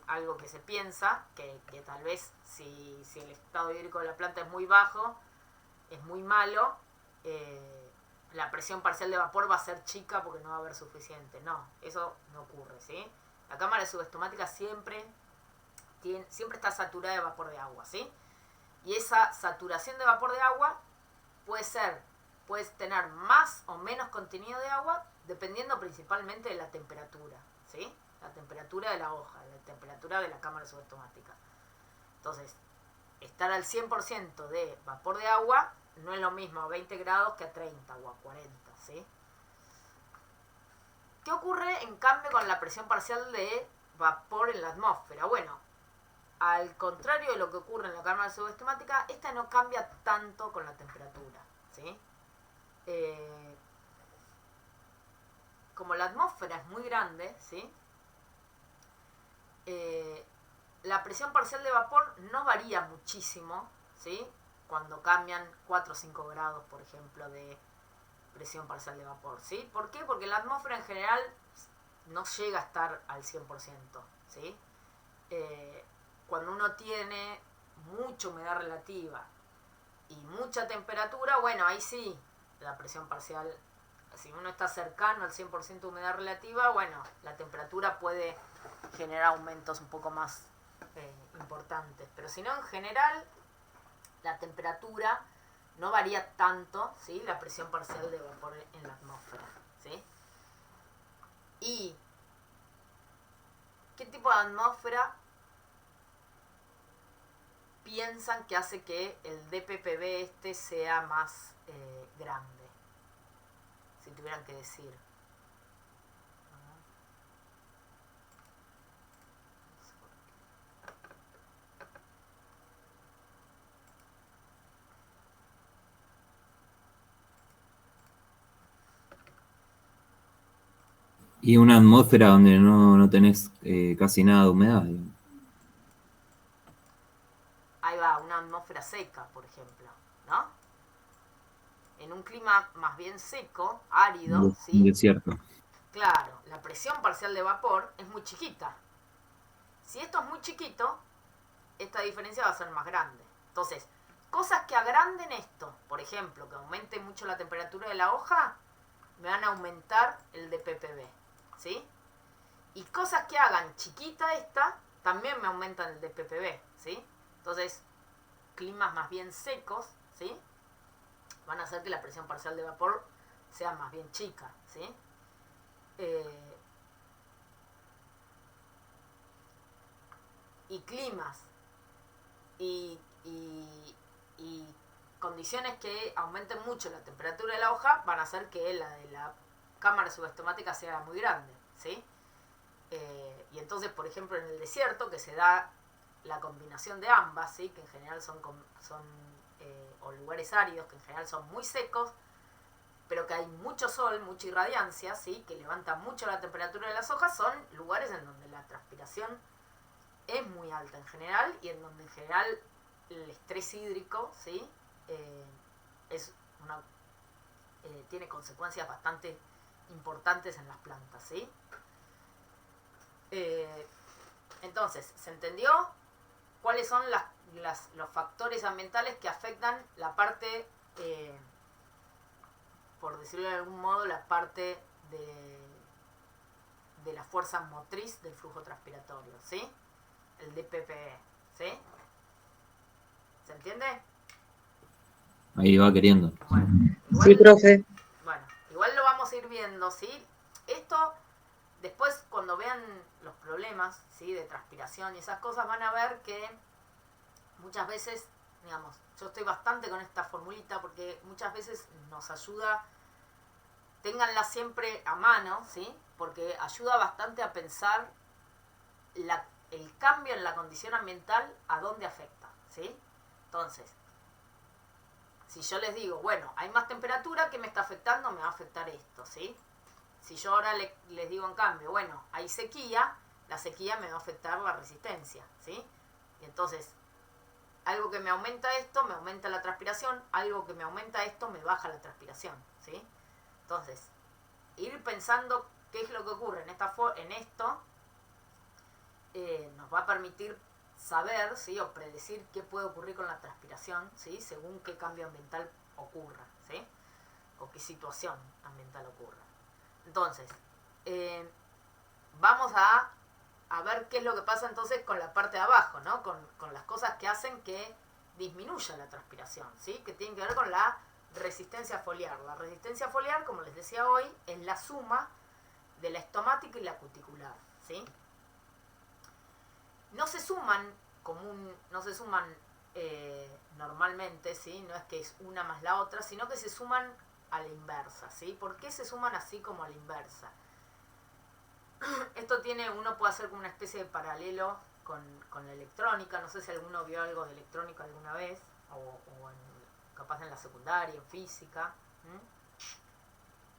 algo que se piensa, que tal vez si el estado hídrico de la planta es muy bajo, es muy malo, la presión parcial de vapor va a ser chica porque no va a haber suficiente. No, eso no ocurre, ¿sí? La cámara subestomática siempre está saturada de vapor de agua, ¿sí? Y esa saturación de vapor de agua puede tener más o menos contenido de agua dependiendo principalmente de la temperatura, ¿sí? La temperatura de la hoja, la temperatura de la cámara subestomática. Entonces, estar al 100% de vapor de agua no es lo mismo a 20 grados que a 30 o a 40, ¿sí? ¿Qué ocurre en cambio con la presión parcial de vapor en la atmósfera? Bueno, al contrario de lo que ocurre en la cámara subestémática, esta no cambia tanto con la temperatura, ¿sí? Como la atmósfera es muy grande, ¿sí? La presión parcial de vapor no varía muchísimo, ¿sí? Cuando cambian 4 o 5 grados, por ejemplo, de presión parcial de vapor, ¿sí? ¿Por qué? Porque la atmósfera en general no llega a estar al 100%, ¿sí? Cuando uno tiene mucha humedad relativa y mucha temperatura, bueno, ahí sí, la presión parcial, si uno está cercano al 100% de humedad relativa, bueno, la temperatura puede generar aumentos un poco más importantes, pero si no, en general, la temperatura no varía tanto, ¿sí? La presión parcial de vapor en la atmósfera, ¿sí? ¿Y qué tipo de atmósfera piensan que hace que el DPPB sea más grande? Si tuvieran que decir. Y una atmósfera donde no tenés casi nada de humedad, digamos. Ahí va, una atmósfera seca, por ejemplo, ¿no? En un clima más bien seco, árido, ¿sí? Desierto. Claro, la presión parcial de vapor es muy chiquita. Si esto es muy chiquito, esta diferencia va a ser más grande. Entonces, cosas que agranden esto, por ejemplo, que aumente mucho la temperatura de la hoja, me van a aumentar el DPPB, ¿sí? Y cosas que hagan chiquita esta, también me aumentan el DPPB, ¿sí? Entonces, climas más bien secos, ¿sí? Van a hacer que la presión parcial de vapor sea más bien chica, ¿sí? Y climas y condiciones que aumenten mucho la temperatura de la hoja van a hacer que la de la cámara subestomática sea muy grande, ¿sí? Y entonces, por ejemplo, en el desierto, que se da la combinación de ambas, ¿sí? Que en general o lugares áridos, que en general son muy secos, pero que hay mucho sol, mucha irradiancia, ¿sí? Que levanta mucho la temperatura de las hojas, son lugares en donde la transpiración es muy alta en general y en donde en general el estrés hídrico, ¿sí? Tiene consecuencias bastante importantes en las plantas, ¿sí? Entonces, ¿se entendió cuáles son los factores ambientales que afectan la parte, por decirlo de algún modo, la parte de la fuerza motriz del flujo transpiratorio, ¿sí? El DPPE, ¿sí? ¿Se entiende? Ahí va queriendo. Bueno, Sí, profe. Bueno, igual lo vamos a ir viendo viendo, ¿sí? Esto, después cuando vean los problemas, ¿sí? De transpiración y esas cosas, van a ver que muchas veces, digamos, yo estoy bastante con esta formulita porque muchas veces nos ayuda, ténganla siempre a mano, ¿sí? Porque ayuda bastante a pensar el cambio en la condición ambiental a dónde afecta, ¿sí? Entonces, si yo les digo, bueno, hay más temperatura, ¿qué me está afectando? Me va a afectar esto, ¿sí? Si yo ahora les digo en cambio, bueno, hay sequía, la sequía me va a afectar la resistencia, ¿sí? Y entonces, algo que me aumenta esto, me aumenta la transpiración, algo que me aumenta esto, me baja la transpiración, ¿sí? Entonces, ir pensando qué es lo que ocurre en esto nos va a permitir saber, ¿sí? O predecir qué puede ocurrir con la transpiración, ¿sí? Según qué cambio ambiental ocurra, ¿sí? O qué situación ambiental ocurra. Entonces, vamos a ver qué es lo que pasa entonces con la parte de abajo, ¿no? Con las cosas que hacen que disminuya la transpiración, ¿sí? Que tienen que ver con la resistencia foliar. La resistencia foliar, como les decía hoy, es la suma de la estomática y la cuticular, ¿sí? No se suman normalmente, ¿sí? No es que es una más la otra, sino que se suman a la inversa, ¿sí? ¿Por qué se suman así como a la inversa? Esto uno puede hacer como una especie de paralelo con la electrónica. No sé si alguno vio algo de electrónica alguna vez, o capaz en la secundaria, en física.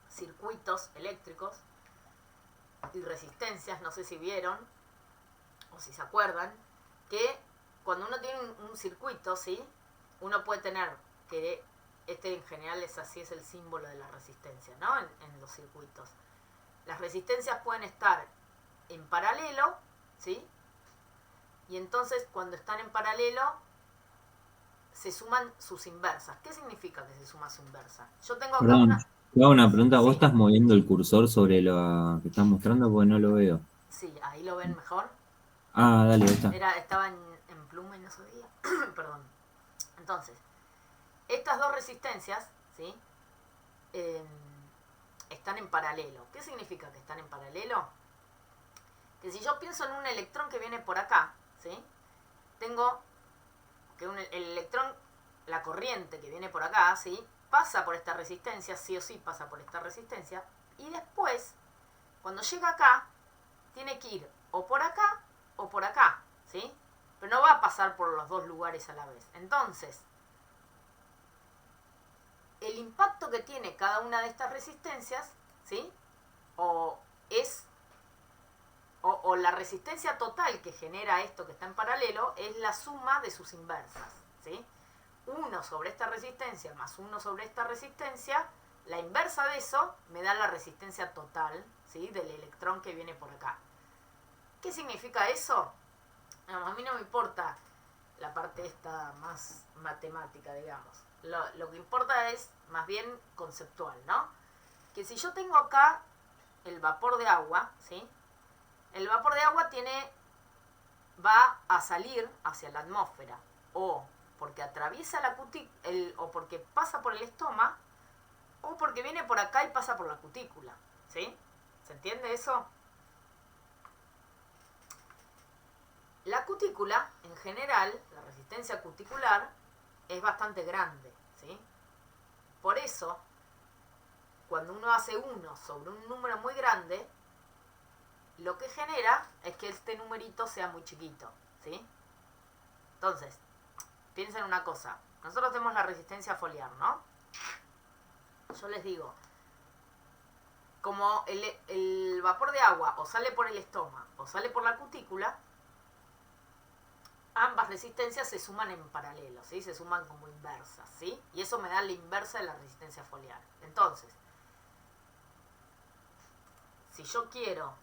Circuitos eléctricos y resistencias, no sé si vieron o si se acuerdan, que cuando uno tiene un circuito, ¿sí? Uno puede tener, que en general es así, es el símbolo de la resistencia, ¿no? En los circuitos. Las resistencias pueden estar en paralelo, ¿sí? Y entonces cuando están en paralelo se suman sus inversas. ¿Qué significa que se suma su inversa? Yo tengo acá Perdón, te hago una pregunta. ¿Vos Sí. estás moviendo el cursor sobre lo que estás mostrando? Porque no lo veo. Sí, ahí lo ven mejor. Ah, dale, ahí está. Estaba en pluma y no se veía. Perdón. Entonces, estas dos resistencias, ¿sí? Están en paralelo. ¿Qué significa que están en paralelo? Que si yo pienso en un electrón que viene por acá, ¿sí? Tengo que el electrón, la corriente que viene por acá, ¿sí? Pasa por esta resistencia, sí o sí pasa por esta resistencia, y después, cuando llega acá, tiene que ir o por acá o por acá, ¿sí? Pero no va a pasar por los dos lugares a la vez. Entonces, el impacto que tiene cada una de estas resistencias, ¿sí? O la resistencia total que genera esto que está en paralelo es la suma de sus inversas, ¿sí? 1 sobre esta resistencia más 1 sobre esta resistencia, la inversa de eso me da la resistencia total, ¿sí? Del electrón que viene por acá. ¿Qué significa eso? A mí no me importa la parte esta más matemática, digamos. Lo que importa es más bien conceptual, ¿no? Que si yo tengo acá el vapor de agua, ¿sí? El vapor de agua va a salir hacia la atmósfera, o porque atraviesa la o porque pasa por el estoma, o porque viene por acá y pasa por la cutícula, ¿sí? ¿Se entiende eso? La cutícula, en general, la resistencia cuticular, es bastante grande, ¿sí? Por eso, cuando uno hace 1 sobre un número muy grande, lo que genera es que este numerito sea muy chiquito, ¿sí? Entonces, piensen una cosa. Nosotros tenemos la resistencia foliar, ¿no? Yo les digo, como el vapor de agua o sale por el estoma o sale por la cutícula, ambas resistencias se suman en paralelo, ¿sí? Se suman como inversas, ¿sí? Y eso me da la inversa de la resistencia foliar. Entonces, si yo quiero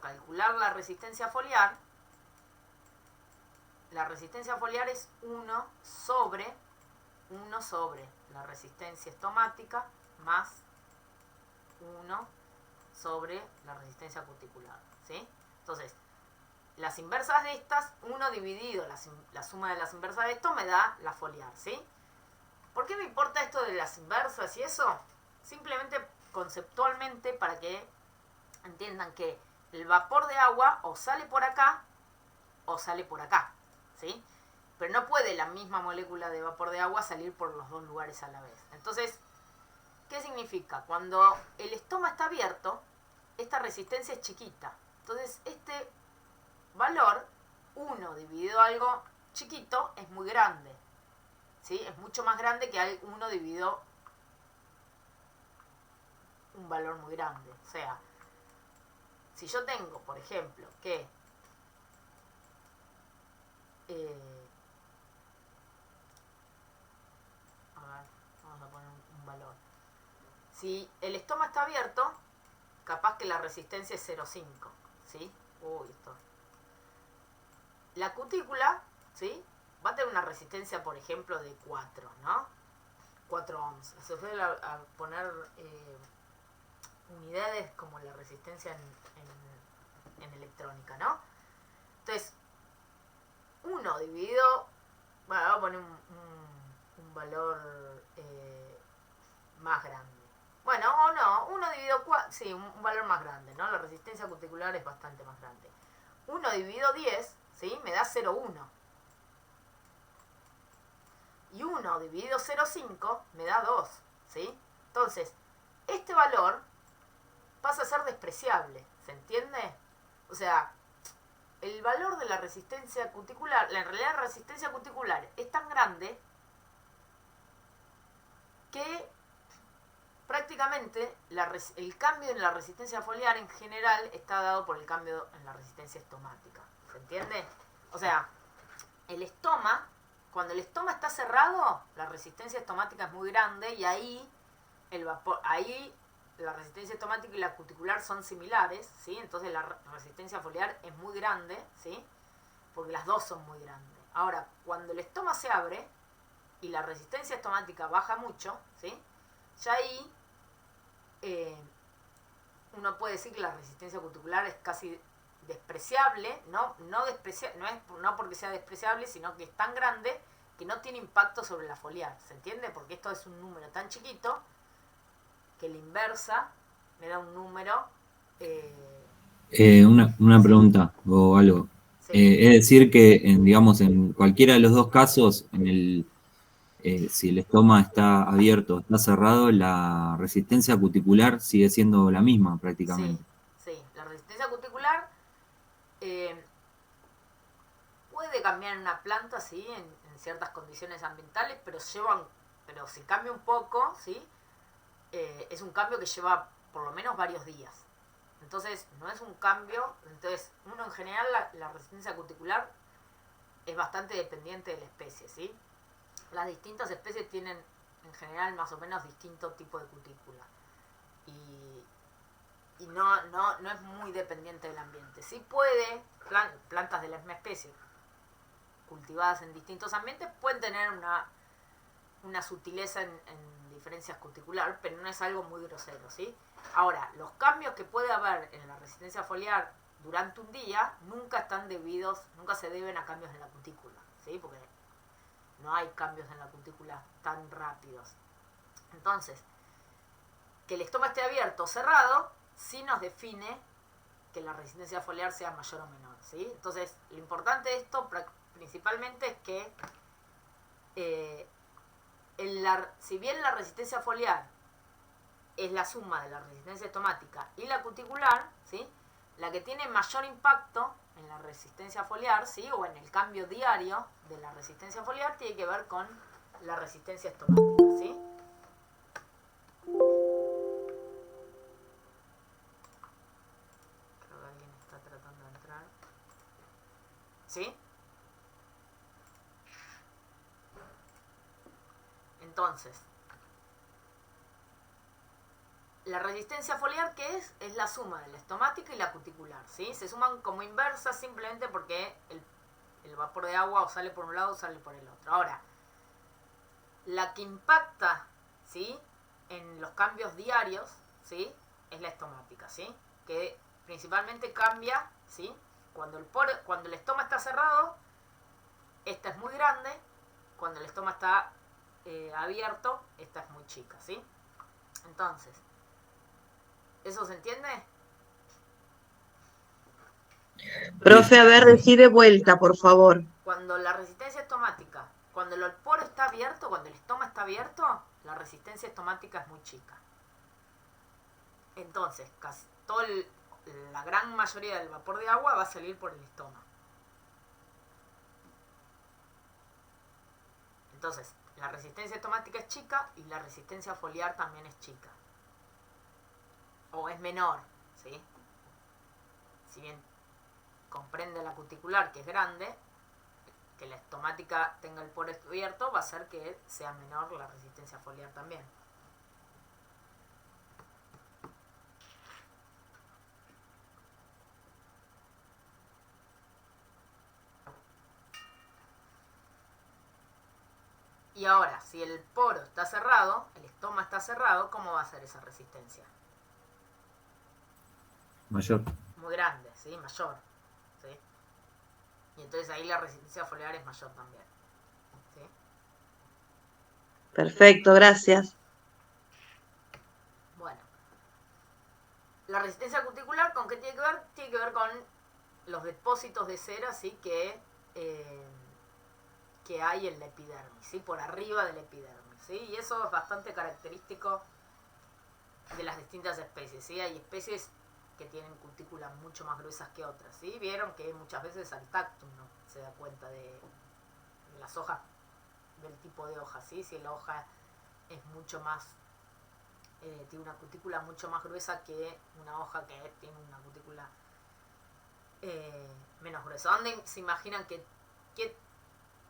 calcular la resistencia foliar es 1 sobre la resistencia estomática más 1 sobre la resistencia cuticular, ¿sí? Entonces, las inversas de estas, 1 dividido la suma de las inversas de esto me da la foliar, ¿sí? ¿Por qué me importa esto de las inversas y eso? Simplemente conceptualmente para que entiendan que el vapor de agua o sale por acá o sale por acá, ¿sí? Pero no puede la misma molécula de vapor de agua salir por los dos lugares a la vez. Entonces, ¿qué significa? Cuando el estoma está abierto, esta resistencia es chiquita. Entonces, este valor, 1 dividido algo chiquito, es muy grande, ¿sí? Es mucho más grande que 1 dividido un valor muy grande. O sea, si yo tengo, por ejemplo, que a ver, vamos a poner un valor. Si el estoma está abierto, capaz que la resistencia es 0,5, ¿sí? Uy, esto. La cutícula, ¿sí? Va a tener una resistencia, por ejemplo, de 4, ¿no? 4 ohms. Se suele a poner unidades como la resistencia en electrónica, ¿no? Entonces, 1 dividido, bueno, vamos a poner un valor más grande. Bueno, o no, 1 dividido 4, sí, un valor más grande, ¿no? La resistencia cuticular es bastante más grande. 1 dividido 10, ¿sí? Me da 0,1. Y 1 dividido 0,5 me da 2, ¿sí? Entonces, este valor pasa a ser despreciable, ¿se entiende? O sea, el valor de la resistencia cuticular, en realidad la resistencia cuticular es tan grande que prácticamente el cambio en la resistencia foliar en general está dado por el cambio en la resistencia estomática, ¿se entiende? O sea, el estoma, cuando el estoma está cerrado, la resistencia estomática es muy grande y ahí el vapor, ahí la resistencia estomática y la cuticular son similares, ¿sí? Entonces la resistencia foliar es muy grande, ¿sí? Porque las dos son muy grandes. Ahora, cuando el estoma se abre y la resistencia estomática baja mucho, ¿sí? Ya ahí uno puede decir que la resistencia cuticular es casi despreciable, no porque sea despreciable, sino que es tan grande que no tiene impacto sobre la foliar, ¿se entiende? Porque esto es un número tan chiquito que la inversa me da un número. Una pregunta o algo. Sí. Es decir que, digamos, en cualquiera de los dos casos, si el estoma está abierto, está cerrado, la resistencia cuticular sigue siendo la misma prácticamente. Sí. La resistencia cuticular puede cambiar en una planta, sí, en ciertas condiciones ambientales, pero si cambia un poco, sí, es un cambio que lleva por lo menos varios días. Entonces, no es un cambio. Entonces, uno en general, la resistencia cuticular es bastante dependiente de la especie, ¿sí? Las distintas especies tienen en general más o menos distinto tipo de cutícula. Y no es muy dependiente del ambiente. Sí puede, plantas de la misma especie cultivadas en distintos ambientes pueden tener una sutileza en diferencias cuticular, pero no es algo muy grosero, ¿sí? Ahora, los cambios que puede haber en la resistencia foliar durante un día nunca se deben a cambios en la cutícula, ¿sí? Porque no hay cambios en la cutícula tan rápidos. Entonces, que el estoma esté abierto o cerrado sí nos define que la resistencia foliar sea mayor o menor, ¿sí? Entonces, lo importante de esto principalmente es que si bien la resistencia foliar es la suma de la resistencia estomática y la cuticular, ¿sí? La que tiene mayor impacto en la resistencia foliar, ¿sí? O en el cambio diario de la resistencia foliar tiene que ver con la resistencia estomática, ¿sí? Creo que alguien está tratando de entrar. ¿Sí? Entonces, la resistencia foliar, ¿qué es? Es la suma de la estomática y la cuticular, ¿sí? Se suman como inversas simplemente porque el vapor de agua o sale por un lado o sale por el otro. Ahora, la que impacta, ¿sí? En los cambios diarios, ¿sí? Es la estomática, ¿sí? Que principalmente cambia, ¿sí? cuando el estoma está cerrado, esta es muy grande. Cuando el estoma está abierto, esta es muy chica, ¿sí? Entonces, ¿eso se entiende? Profe, a ver, decide vuelta, por favor. Cuando la resistencia estomática, cuando el poro está abierto, cuando el estoma está abierto, la resistencia estomática es muy chica. Entonces, casi la gran mayoría del vapor de agua va a salir por el estómago. Entonces, la resistencia estomática es chica y la resistencia foliar también es chica. O es menor, ¿sí? Si bien comprende la cuticular, que es grande, que la estomática tenga el poro abierto va a hacer que sea menor la resistencia foliar también. Y ahora, si el poro está cerrado, el estoma está cerrado, ¿cómo va a ser esa resistencia? Mayor. Muy grande, ¿sí? Mayor, ¿sí? Y entonces ahí la resistencia foliar es mayor también, ¿sí? Perfecto, gracias. Bueno, la resistencia cuticular, ¿con qué tiene que ver? Tiene que ver con los depósitos de cera, ¿sí? Que hay en la epidermis, ¿sí? Por arriba de la epidermis, ¿sí? Y eso es bastante característico de las distintas especies, ¿sí? Hay especies que tienen cutículas mucho más gruesas que otras, ¿sí? Vieron que muchas veces al tacto uno se da cuenta de las hojas, del tipo de hoja, ¿sí? Si la hoja es mucho más, tiene una cutícula mucho más gruesa que una hoja que tiene una cutícula menos gruesa. ¿Dónde se imaginan qué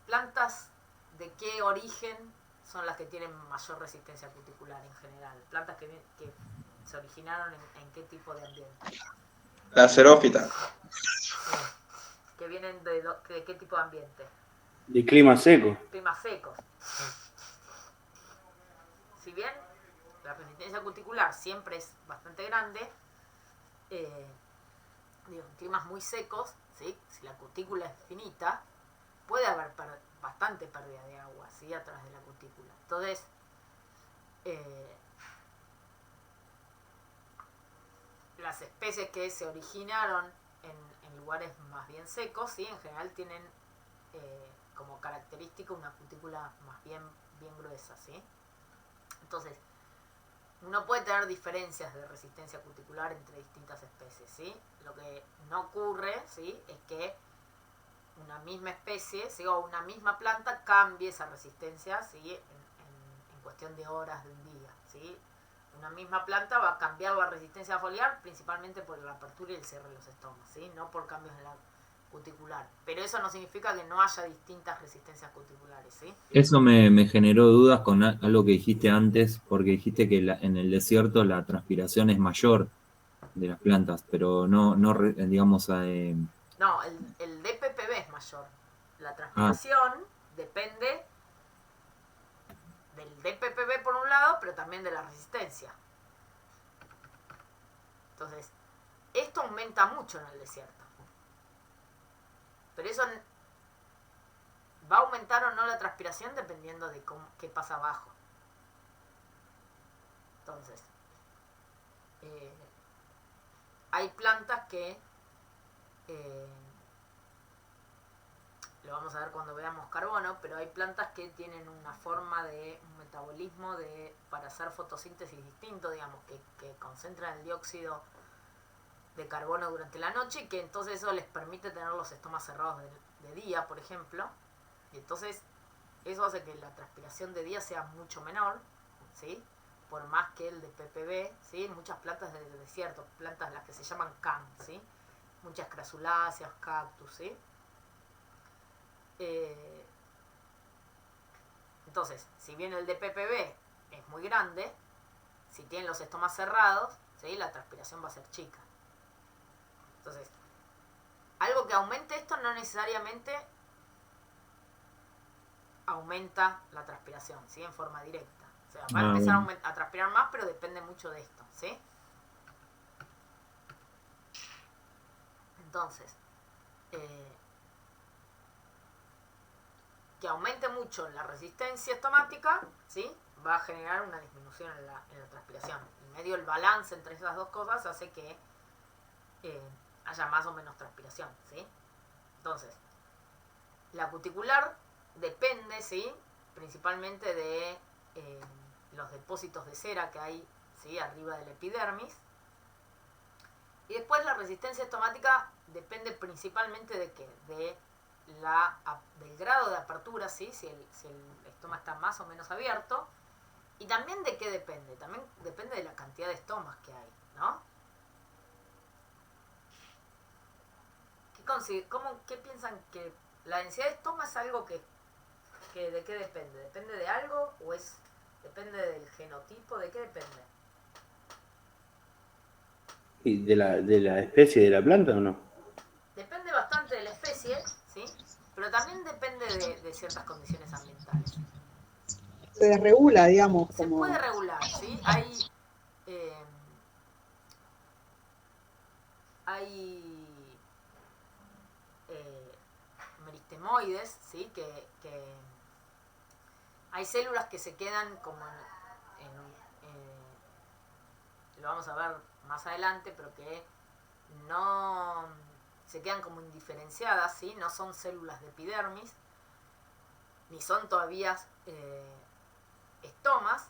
plantas de qué origen son las que tienen mayor resistencia cuticular en general? Plantas que se originaron en qué tipo de ambiente. La xerófita. Que vienen de qué tipo de ambiente. De clima seco. Climas secos. Si bien la resistencia cuticular siempre es bastante grande, en climas muy secos, ¿sí? Si la cutícula es finita, puede haber bastante pérdida de agua, ¿sí? A través de la cutícula. Entonces, las especies que se originaron en lugares más bien secos, ¿sí? En general tienen como característica una cutícula más bien gruesa, ¿sí? Entonces, uno puede tener diferencias de resistencia cuticular entre distintas especies, ¿sí? Lo que no ocurre, ¿sí? Es que una misma especie, ¿sí? O una misma planta cambie esa resistencia, ¿sí? En cuestión de horas de un día, ¿sí? Una misma planta va a cambiar la resistencia foliar principalmente por la apertura y el cierre de los estomas, ¿sí? No por cambios en la cuticular. Pero eso no significa que no haya distintas resistencias cuticulares, ¿sí? Eso me generó dudas con algo que dijiste antes, porque dijiste que en el desierto la transpiración es mayor de las plantas, pero no digamos... No, el DPPB es mayor. La transpiración depende del DPPB por un lado, pero también de la resistencia. Entonces, esto aumenta mucho en el desierto. Pero eso va a aumentar o no la transpiración dependiendo de qué pasa abajo. Entonces, hay plantas que lo vamos a ver cuando veamos carbono, pero hay plantas que tienen una forma de un metabolismo para hacer fotosíntesis distinto, digamos, que concentran el dióxido de carbono durante la noche y que entonces eso les permite tener los estomas cerrados de día, por ejemplo, y entonces eso hace que la transpiración de día sea mucho menor, ¿sí? Por más que el de PPB, ¿sí? Muchas plantas del desierto, plantas las que se llaman can, ¿sí? Muchas crasuláceas, cactus, ¿sí? Entonces, si bien el de PPB es muy grande, si tienen los estomas cerrados, ¿sí? La transpiración va a ser chica. Entonces, algo que aumente esto no necesariamente aumenta la transpiración, ¿sí? En forma directa. O sea, va a empezar a transpirar más, pero depende mucho de esto, ¿sí? Entonces, que aumente mucho la resistencia estomática, ¿sí? Va a generar una disminución en la transpiración. En medio el balance entre esas dos cosas hace que haya más o menos transpiración, ¿sí? Entonces, la cuticular depende, ¿sí? Principalmente de los depósitos de cera que hay, ¿sí? Arriba del epidermis. Y después la resistencia estomática depende principalmente de qué, del grado de apertura, ¿sí? Si el estoma está más o menos abierto. Y también de qué depende, también depende de la cantidad de estomas que hay, ¿no? ¿Qué piensan que la densidad de estoma es algo que de qué depende? ¿Depende de algo o depende del genotipo? ¿De qué depende? ¿Y de la especie de la planta o no? Depende bastante de la especie, ¿sí? Pero también depende de ciertas condiciones ambientales. Se desregula, digamos, Se como... puede regular, ¿sí? Hay meristemoides, ¿sí? Que hay células que se quedan como lo vamos a ver más adelante, pero que no se quedan como indiferenciadas, ¿sí? No son células de epidermis, ni son todavía estomas,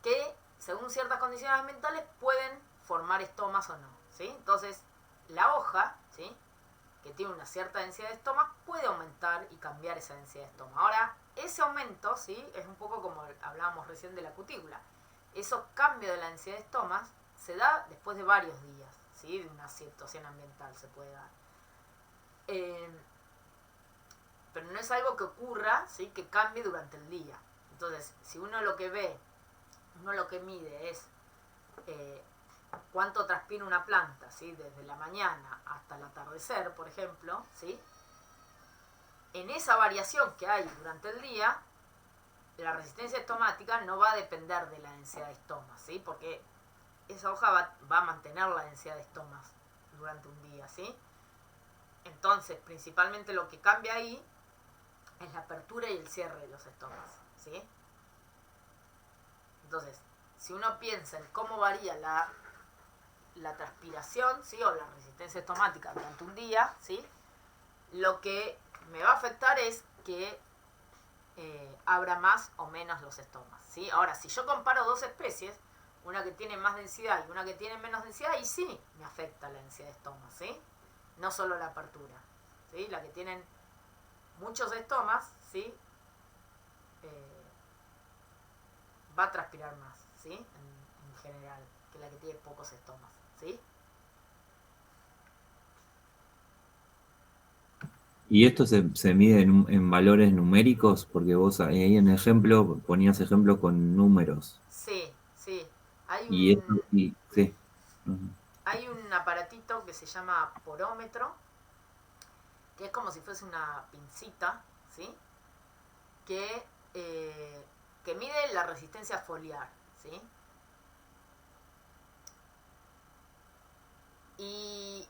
que según ciertas condiciones ambientales pueden formar estomas o no, ¿sí? Entonces, la hoja, ¿sí? Que tiene una cierta densidad de estomas, puede aumentar y cambiar esa densidad de estoma. Ahora, ese aumento, ¿sí? Es un poco como hablábamos recién de la cutícula. Esos cambios de la densidad de estomas se da después de varios días, ¿sí? De una situación ambiental se puede dar. Pero no es algo que ocurra, ¿sí? Que cambie durante el día. Entonces, si uno lo que mide es cuánto transpira una planta, ¿sí? Desde la mañana hasta el atardecer, por ejemplo, ¿sí? En esa variación que hay durante el día, la resistencia estomática no va a depender de la densidad de estomas, ¿sí? Porque esa hoja va a mantener la densidad de estomas durante un día, ¿sí? Entonces, principalmente lo que cambia ahí es la apertura y el cierre de los estomas, ¿sí? Entonces, si uno piensa en cómo varía la transpiración, ¿sí? O la resistencia estomática durante un día, ¿sí? Lo que me va a afectar es que abra más o menos los estomas, ¿sí? Ahora, si yo comparo dos especies, una que tiene más densidad y una que tiene menos densidad, y sí me afecta la densidad de estomas, ¿sí? No solo la apertura, ¿sí? La que tienen muchos estomas, ¿sí? Va a transpirar más, ¿sí? En general, que la que tiene pocos estomas, ¿sí? ¿Y esto se mide en valores numéricos? Porque vos ahí en ejemplo ponías ejemplos con números. Sí, sí. Y esto, sí. Ujú. Hay un aparatito que se llama porómetro, que es como si fuese una pincita, ¿sí? Que mide la resistencia foliar, ¿sí?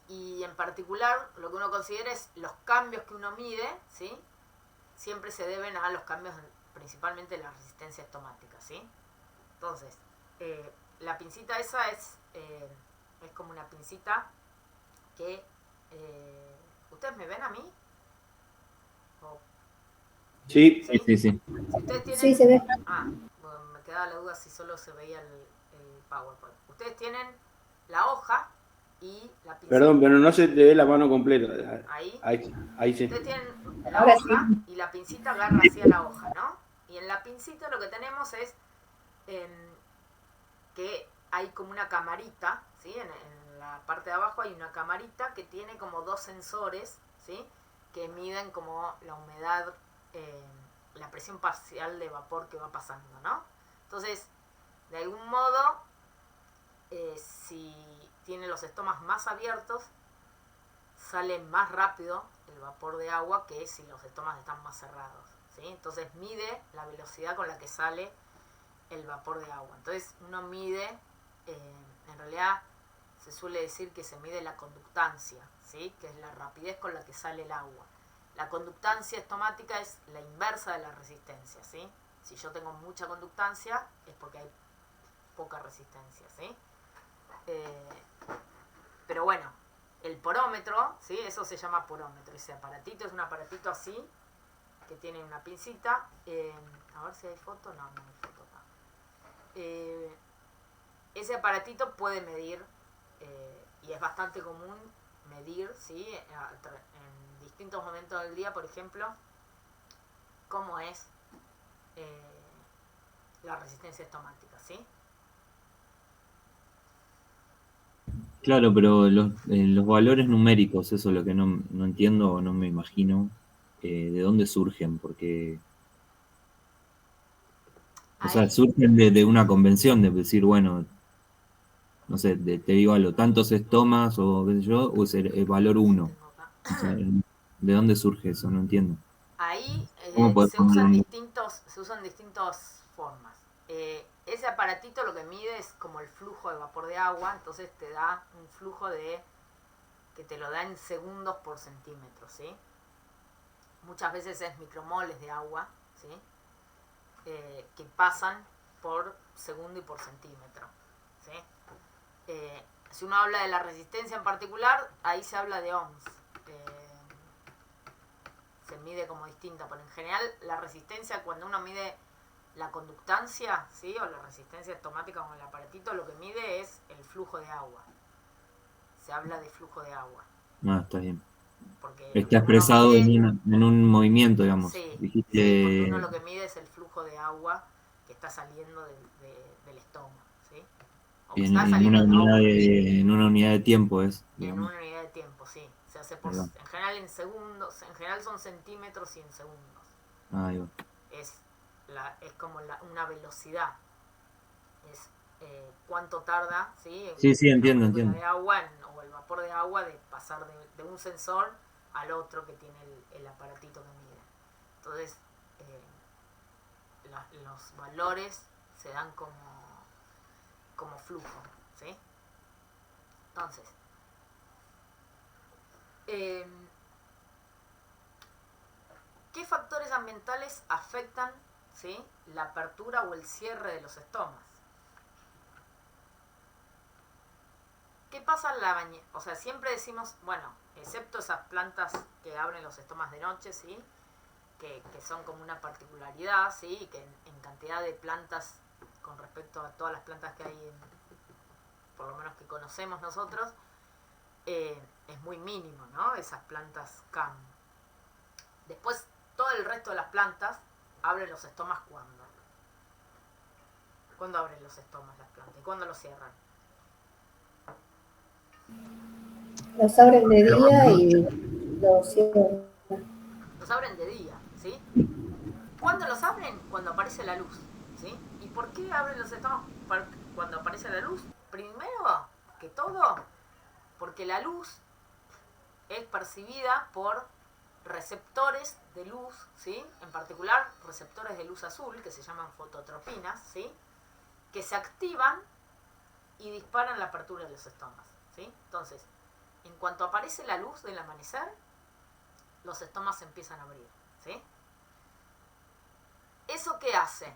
Y en particular lo que uno considera es los cambios que uno mide, ¿sí? Siempre se deben a los cambios principalmente de la resistencia estomática, ¿sí? Entonces, la pincita esa es como una pincita que... ¿ustedes me ven a mí? Sí. Sí. Si ustedes tienen... Sí, se ve. Bueno, me quedaba la duda si solo se veía el PowerPoint. Ustedes tienen la hoja y la pincita. Perdón, pero no se te ve la mano completa. Ahí. Ahí sí. Ustedes tienen la Ahora hoja y la pincita agarra hacia la hoja, ¿no? Y en la pincita lo que tenemos es que hay como una camarita, ¿sí? En la parte de abajo hay una camarita que tiene como dos sensores, ¿sí? Que miden como la humedad, la presión parcial de vapor que va pasando, ¿no? Entonces, de algún modo, si tiene los estomas más abiertos, sale más rápido el vapor de agua que si los estomas están más cerrados, ¿sí? Entonces mide la velocidad con la que sale el vapor de agua. Entonces uno mide, en realidad se suele decir que se mide la conductancia, ¿sí? Que es la rapidez con la que sale el agua. La conductancia estomática es la inversa de la resistencia, ¿sí? Si yo tengo mucha conductancia es porque hay poca resistencia, ¿sí? Pero bueno, el porómetro, ¿sí? Eso se llama porómetro. Ese aparatito es un aparatito así, que tiene una pincita. A ver si hay foto. No hay foto acá. Ese aparatito puede medir, y es bastante común medir, ¿sí? En distintos momentos del día, por ejemplo, cómo es la resistencia estomática, ¿sí? Claro, pero los valores numéricos, eso es lo que no entiendo o no me imagino de dónde surgen, porque, o sea, Ahí, surgen de una convención de decir, bueno, no sé, te digo algo, tantos estomas o qué sé yo, o es el valor uno. tengo acá. O sea, ¿de dónde surge eso? No entiendo. Ahí ¿Cómo podés se poner usan un... distintas formas. Ese aparatito lo que mide es como el flujo de vapor de agua, entonces te da un flujo que te lo da en segundos por centímetro, ¿sí? Muchas veces es micromoles de agua, ¿sí? Que pasan por segundo y por centímetro, ¿sí? Si uno habla de la resistencia en particular, ahí se habla de ohms. Se mide como distinta, pero en general la resistencia, cuando uno mide la conductancia, ¿sí? O la resistencia estomática con el aparatito, lo que mide es el flujo de agua. Se habla de flujo de agua. Ah, está bien. Porque lo Está que uno expresado mide, en un movimiento, digamos. sí, porque uno Dijiste, lo que mide es el flujo de agua que está saliendo del estómago, ¿sí? O que está en saliendo una del unidad óvulo. en una unidad de tiempo es, En digamos. una unidad de tiempo, sí. Se hace Ahí va. en general en segundos, en general son centímetros y en segundos. Ahí va. Es como una velocidad. Es cuánto tarda, ¿sí? Sí, sí, La entiendo, molécula entiendo. de agua o el vapor de agua de pasar de un sensor al otro que tiene el aparatito que mide. Entonces, los valores se dan como flujo, ¿sí? Entonces, ¿qué factores ambientales afectan, ¿sí? La apertura o el cierre de los estomas? ¿Qué pasa en la bañera? O sea, siempre decimos, bueno, excepto esas plantas que abren los estomas de noche, ¿sí? Que son como una particularidad, ¿sí? Y que en cantidad de plantas, con respecto a todas las plantas que hay, por lo menos que conocemos nosotros, es muy mínimo, ¿no? Esas plantas CAM. Después, todo el resto de las plantas abren los estomas ¿cuándo? ¿Cuándo abren los estomas las plantas? ¿Y cuándo los cierran? Los abren de día y los cierran. Los abren de día, ¿sí? ¿Cuándo los abren? Cuando aparece la luz, ¿sí? ¿Y por qué abren los estomas cuando aparece la luz? Primero que todo, porque la luz es percibida por receptores de luz, ¿sí? En particular, receptores de luz azul, que se llaman fototropinas, ¿sí? Que se activan y disparan la apertura de los estomas, ¿sí? Entonces, en cuanto aparece la luz del amanecer, los estomas se empiezan a abrir, ¿sí? ¿Eso qué hace?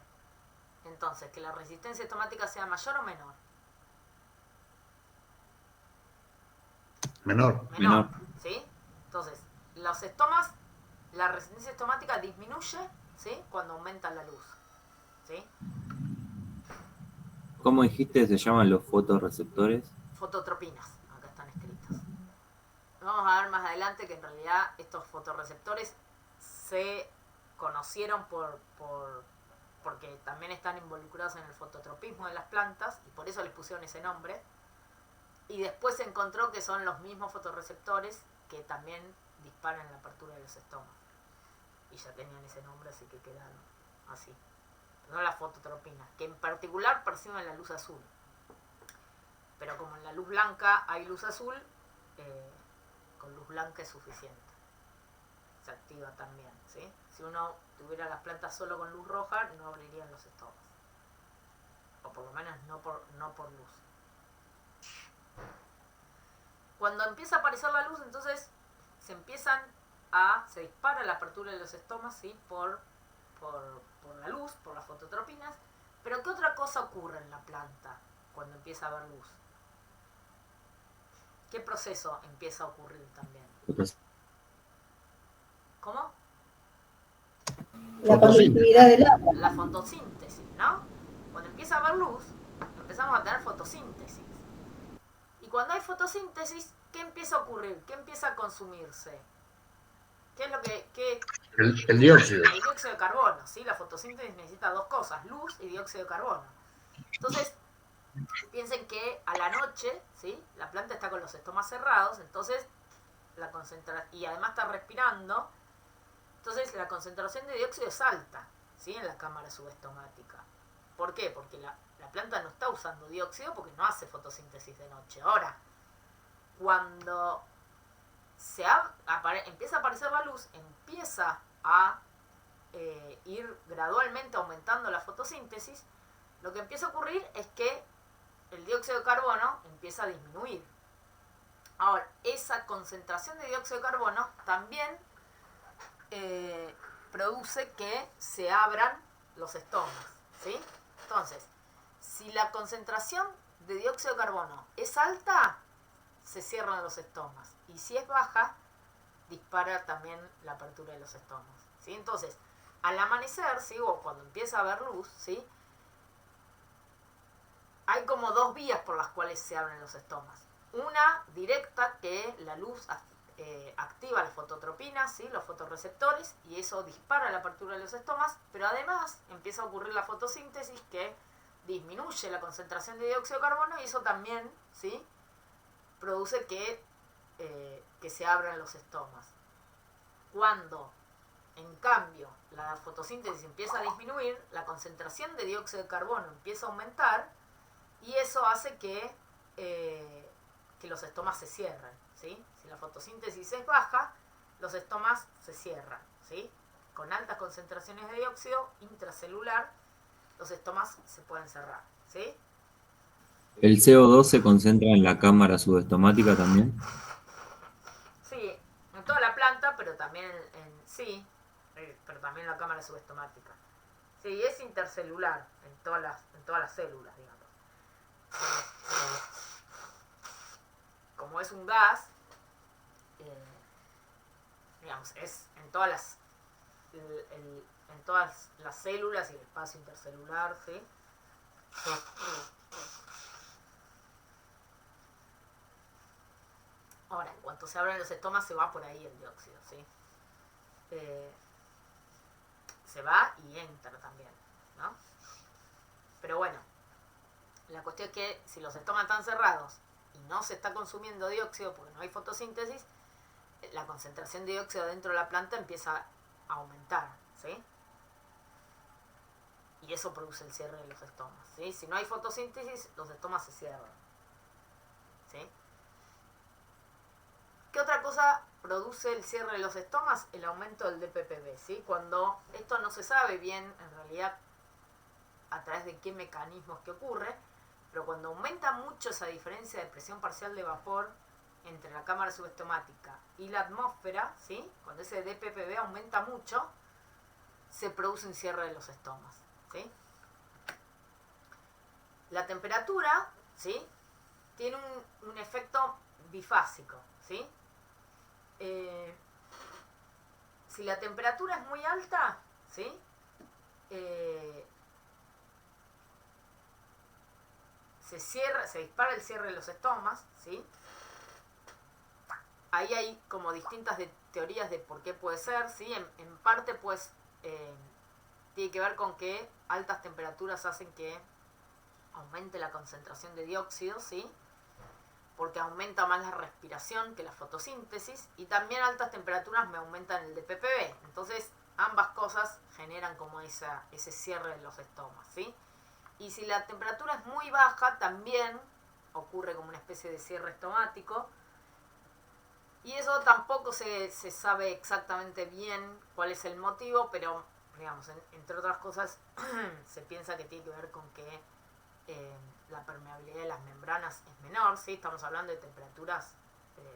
Entonces, que la resistencia estomática sea mayor o menor. Menor. ¿Sí? Entonces, los estomas, la resistencia estomática disminuye, ¿sí? Cuando aumenta la luz, ¿sí? ¿Cómo dijiste se llaman los fotorreceptores? Fototropinas, acá están escritos. Vamos a ver más adelante que en realidad estos fotorreceptores se conocieron porque también están involucrados en el fototropismo de las plantas y por eso les pusieron ese nombre. Y después se encontró que son los mismos fotorreceptores que también disparan la apertura de los estomas. Y ya tenían ese nombre, así que quedaron así. No las fototropinas, que en particular perciben la luz azul. Pero como en la luz blanca hay luz azul, con luz blanca es suficiente. Se activa también, ¿sí? Si uno tuviera las plantas solo con luz roja, no abrirían los estomas. O por lo menos no por luz. cuando empieza a aparecer la luz, entonces se dispara la apertura de los estomas, ¿sí? Por la luz, por las fototropinas. Pero ¿qué otra cosa ocurre en la planta cuando empieza a haber luz? ¿Qué proceso empieza a ocurrir también? ¿Cómo? La conductividad del agua. La fotosíntesis, ¿no? Cuando empieza a haber luz, empezamos a tener fotosíntesis. Y cuando hay fotosíntesis, ¿qué empieza a ocurrir? ¿Qué empieza a consumirse? ¿Qué es lo que El dióxido. el dióxido de carbono? ¿Sí? La fotosíntesis necesita dos cosas, luz y dióxido de carbono. Entonces, piensen que a la noche, ¿sí? La planta está con los estomas cerrados, entonces y además está respirando, entonces la concentración de dióxido es alta, ¿sí? En la cámara subestomática. ¿Por qué? Porque la planta no está usando dióxido porque no hace fotosíntesis de noche. Ahora, cuando empieza a aparecer la luz, empieza a ir gradualmente aumentando la fotosíntesis, lo que empieza a ocurrir es que el dióxido de carbono empieza a disminuir. Ahora, esa concentración de dióxido de carbono también produce que se abran los estomas, ¿sí? Entonces, si la concentración de dióxido de carbono es alta, se cierran los estomas. Y si es baja, dispara también la apertura de los estomas, ¿sí? Entonces, al amanecer, ¿sí? O cuando empieza a haber luz, ¿sí? Hay como dos vías por las cuales se abren los estomas. Una directa, que la luz activa las fototropinas, ¿sí? Los fotorreceptores, y eso dispara la apertura de los estomas, pero además empieza a ocurrir la fotosíntesis que disminuye la concentración de dióxido de carbono y eso también, ¿sí? Produce que se abran los estomas. Cuando, en cambio, la fotosíntesis empieza a disminuir, la concentración de dióxido de carbono empieza a aumentar y eso hace que los estomas se cierren, ¿sí? Si la fotosíntesis es baja, los estomas se cierran, ¿sí? Con altas concentraciones de dióxido intracelular, los estomas se pueden cerrar, ¿sí? ¿El CO2 se concentra en la cámara subestomática también? Sí, en toda la planta, pero también pero también en la cámara subestomática. Sí, es intercelular en todas las células, digamos. Como es un gas, digamos, es en todas las células y el espacio intercelular, ¿sí? Ahora, en cuanto se abren los estomas, se va por ahí el dióxido, ¿sí? Se va y entra también, ¿no? Pero bueno, la cuestión es que si los estomas están cerrados y no se está consumiendo dióxido porque no hay fotosíntesis, la concentración de dióxido dentro de la planta empieza a aumentar, ¿sí? Y eso produce el cierre de los estomas, ¿sí? Si no hay fotosíntesis, los estomas se cierran, ¿sí? ¿Qué otra cosa produce el cierre de los estomas? El aumento del DPPB, ¿sí? Cuando esto no se sabe bien, en realidad, a través de qué mecanismos que ocurre, pero cuando aumenta mucho esa diferencia de presión parcial de vapor entre la cámara subestomática y la atmósfera, ¿sí? Cuando ese DPPB aumenta mucho, se produce un cierre de los estomas, ¿sí? La temperatura, ¿sí? Tiene un efecto bifásico, ¿sí? Si la temperatura es muy alta, ¿sí? Se dispara el cierre de los estomas, ¿sí? Ahí hay como distintas teorías de por qué puede ser, ¿sí? En parte, pues, tiene que ver con que altas temperaturas hacen que aumente la concentración de dióxido, ¿sí? Porque aumenta más la respiración que la fotosíntesis, y también altas temperaturas me aumentan el DPPB. Entonces, ambas cosas generan como ese cierre de los estomas, ¿sí? Y si la temperatura es muy baja, también ocurre como una especie de cierre estomático. Y eso tampoco se sabe exactamente bien cuál es el motivo, pero, digamos, entre otras cosas, se piensa que tiene que ver con que la permeabilidad de las membranas es menor, ¿sí? Estamos hablando de temperaturas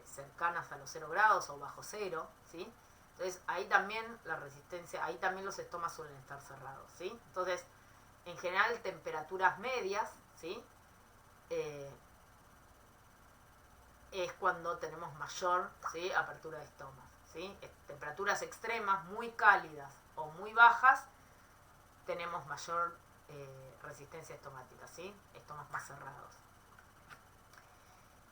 cercanas a los 0 grados o bajo cero, ¿sí? Entonces ahí también la resistencia, ahí también los estomas suelen estar cerrados, ¿sí? Entonces, en general temperaturas medias, ¿sí? Es cuando tenemos mayor, ¿sí?, apertura de estomas, ¿sí? Temperaturas extremas, muy cálidas o muy bajas, tenemos mayor resistencia estomática, ¿sí? Estomas más cerrados.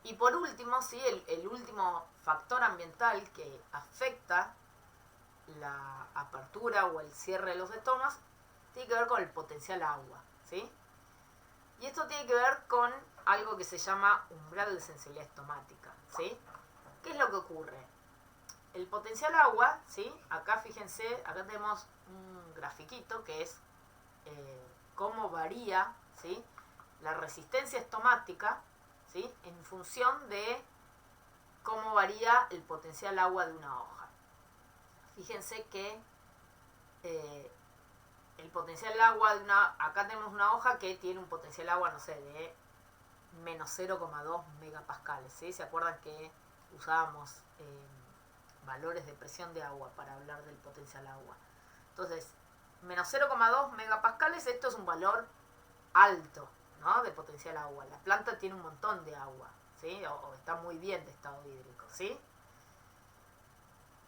Y por último, ¿sí?, el último factor ambiental que afecta la apertura o el cierre de los estomas tiene que ver con el potencial agua, ¿sí? Y esto tiene que ver con algo que se llama umbral de sensibilidad estomática, ¿sí? ¿Qué es lo que ocurre? El potencial agua, ¿sí? Acá fíjense, acá tenemos un grafiquito que es cómo varía, ¿sí?, la resistencia estomática, ¿sí?, en función de cómo varía el potencial agua de una hoja. Fíjense que el potencial agua de acá tenemos una hoja que tiene un potencial agua, no sé, de menos 0,2 megapascales, ¿sí? ¿Se acuerdan que usábamos valores de presión de agua para hablar del potencial agua? Entonces, menos 0,2 megapascales, esto es un valor alto, ¿no?, de potencial agua. La planta tiene un montón de agua, ¿sí? O está muy bien de estado hídrico, ¿sí?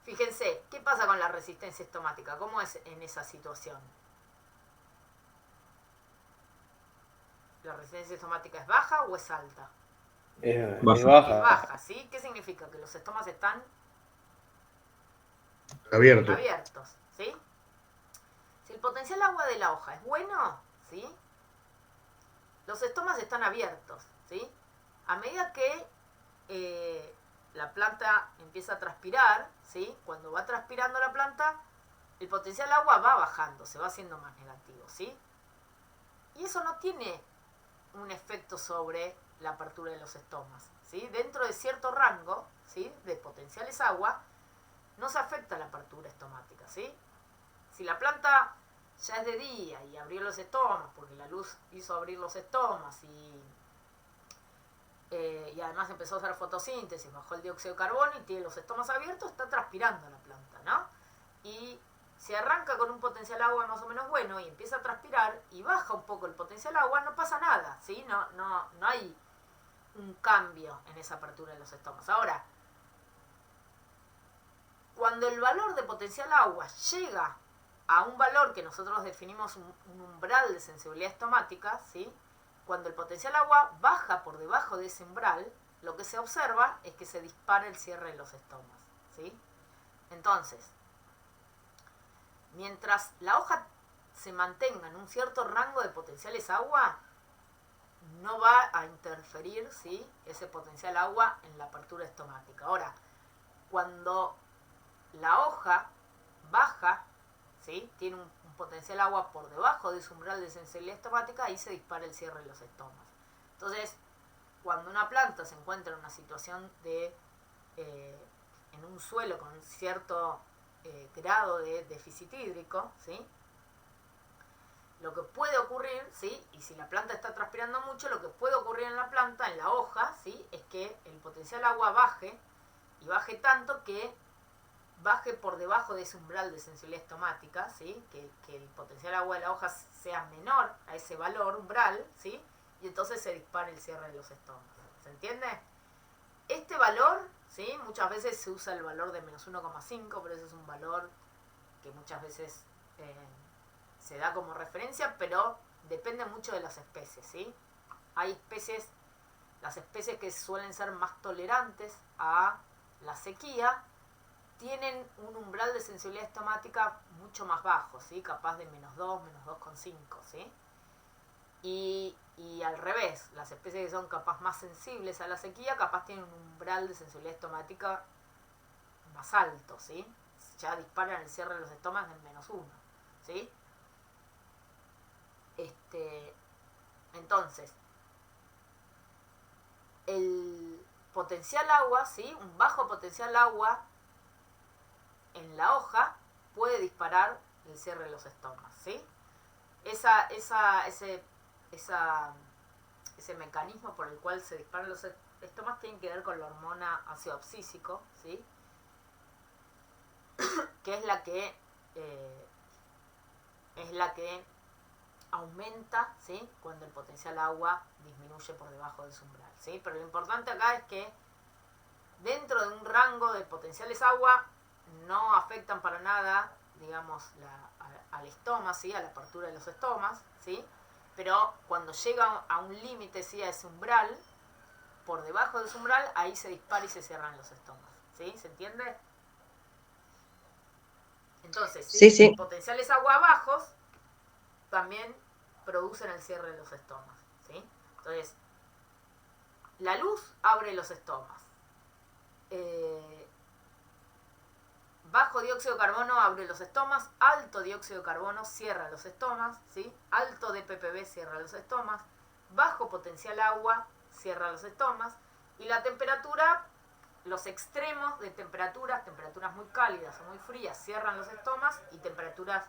Fíjense, ¿qué pasa con la resistencia estomática? ¿Cómo es en esa situación? ¿La resistencia estomática es baja o es alta? Es Baja. Es baja. baja, ¿sí? ¿Qué significa? Que los estomas están Abierto. abiertos, ¿sí? Si el potencial agua de la hoja es bueno, ¿sí?, los estomas están abiertos, ¿sí? A medida que la planta empieza a transpirar, ¿sí?, cuando va transpirando la planta, el potencial agua va bajando, se va haciendo más negativo, ¿sí? Y eso no tiene un efecto sobre la apertura de los estomas, ¿sí? Dentro de cierto rango, ¿sí?, de potenciales agua, no se afecta la apertura estomática, ¿sí? Si la planta ya es de día y abrió los estomas, porque la luz hizo abrir los estomas y además empezó a hacer fotosíntesis, bajó el dióxido de carbono y tiene los estomas abiertos, está transpirando la planta, ¿no? Y si arranca con un potencial agua más o menos bueno y empieza a transpirar y baja un poco el potencial agua, no pasa nada, ¿sí? No hay un cambio en esa apertura de los estomas. Ahora, cuando el valor de potencial agua llega a un valor que nosotros definimos un umbral de sensibilidad estomática, ¿sí?, cuando el potencial agua baja por debajo de ese umbral, lo que se observa es que se dispara el cierre de los estomas, ¿sí? Entonces, mientras la hoja se mantenga en un cierto rango de potenciales agua, no va a interferir, ¿sí?, ese potencial agua en la apertura estomática. Ahora, cuando la hoja baja, ¿sí?, tiene un potencial agua por debajo de su umbral de sensibilidad estomática, ahí se dispara el cierre de los estomas. Entonces, cuando una planta se encuentra en una situación de en un suelo con cierto grado de déficit hídrico, ¿sí?, lo que puede ocurrir, ¿sí?, y si la planta está transpirando mucho, lo que puede ocurrir en la planta, en la hoja, ¿sí?, es que el potencial agua baje, y baje tanto que baje por debajo de ese umbral de sensibilidad estomática, ¿sí?, que el potencial agua de la hoja sea menor a ese valor umbral, ¿sí?, y entonces se dispara el cierre de los estomas. ¿Se entiende? Este valor, ¿sí?, muchas veces se usa el valor de menos 1,5, pero ese es un valor que muchas veces se da como referencia, pero depende mucho de las especies, ¿sí? Hay especies, las especies que suelen ser más tolerantes a la sequía, tienen un umbral de sensibilidad estomática mucho más bajo, ¿sí?, capaz de menos 2, menos 2,5, ¿sí? Y al revés, las especies que son capaz más sensibles a la sequía, capaz tienen un umbral de sensibilidad estomática más alto, ¿sí? Ya disparan el cierre de los estomas en menos 1, ¿sí? Entonces, el potencial agua, ¿sí?, un bajo potencial agua en la hoja puede disparar el cierre de los estomas, ¿sí? Esa ese mecanismo por el cual se disparan los estomas tiene que ver con la hormona ácido abscísico, ¿sí? Que es la que aumenta, ¿sí? Cuando el potencial agua disminuye por debajo de su umbral, ¿sí? Pero lo importante acá es que dentro de un rango de potenciales agua no afectan para nada, digamos, al estoma, ¿sí? A la apertura de los estomas, ¿sí? Pero cuando llega a un límite, ¿sí? A ese umbral, por debajo de ese umbral, ahí se dispara y se cierran los estomas, ¿sí? ¿Se entiende? Entonces, Sí. potenciales agua bajos también producen el cierre de los estomas, ¿sí? Entonces, la luz abre los estomas. Bajo dióxido de carbono abre los estomas, alto dióxido de carbono cierra los estomas, ¿sí? Alto DPPB cierra los estomas, bajo potencial agua cierra los estomas, y la temperatura, los extremos de temperaturas muy cálidas o muy frías cierran los estomas, y temperaturas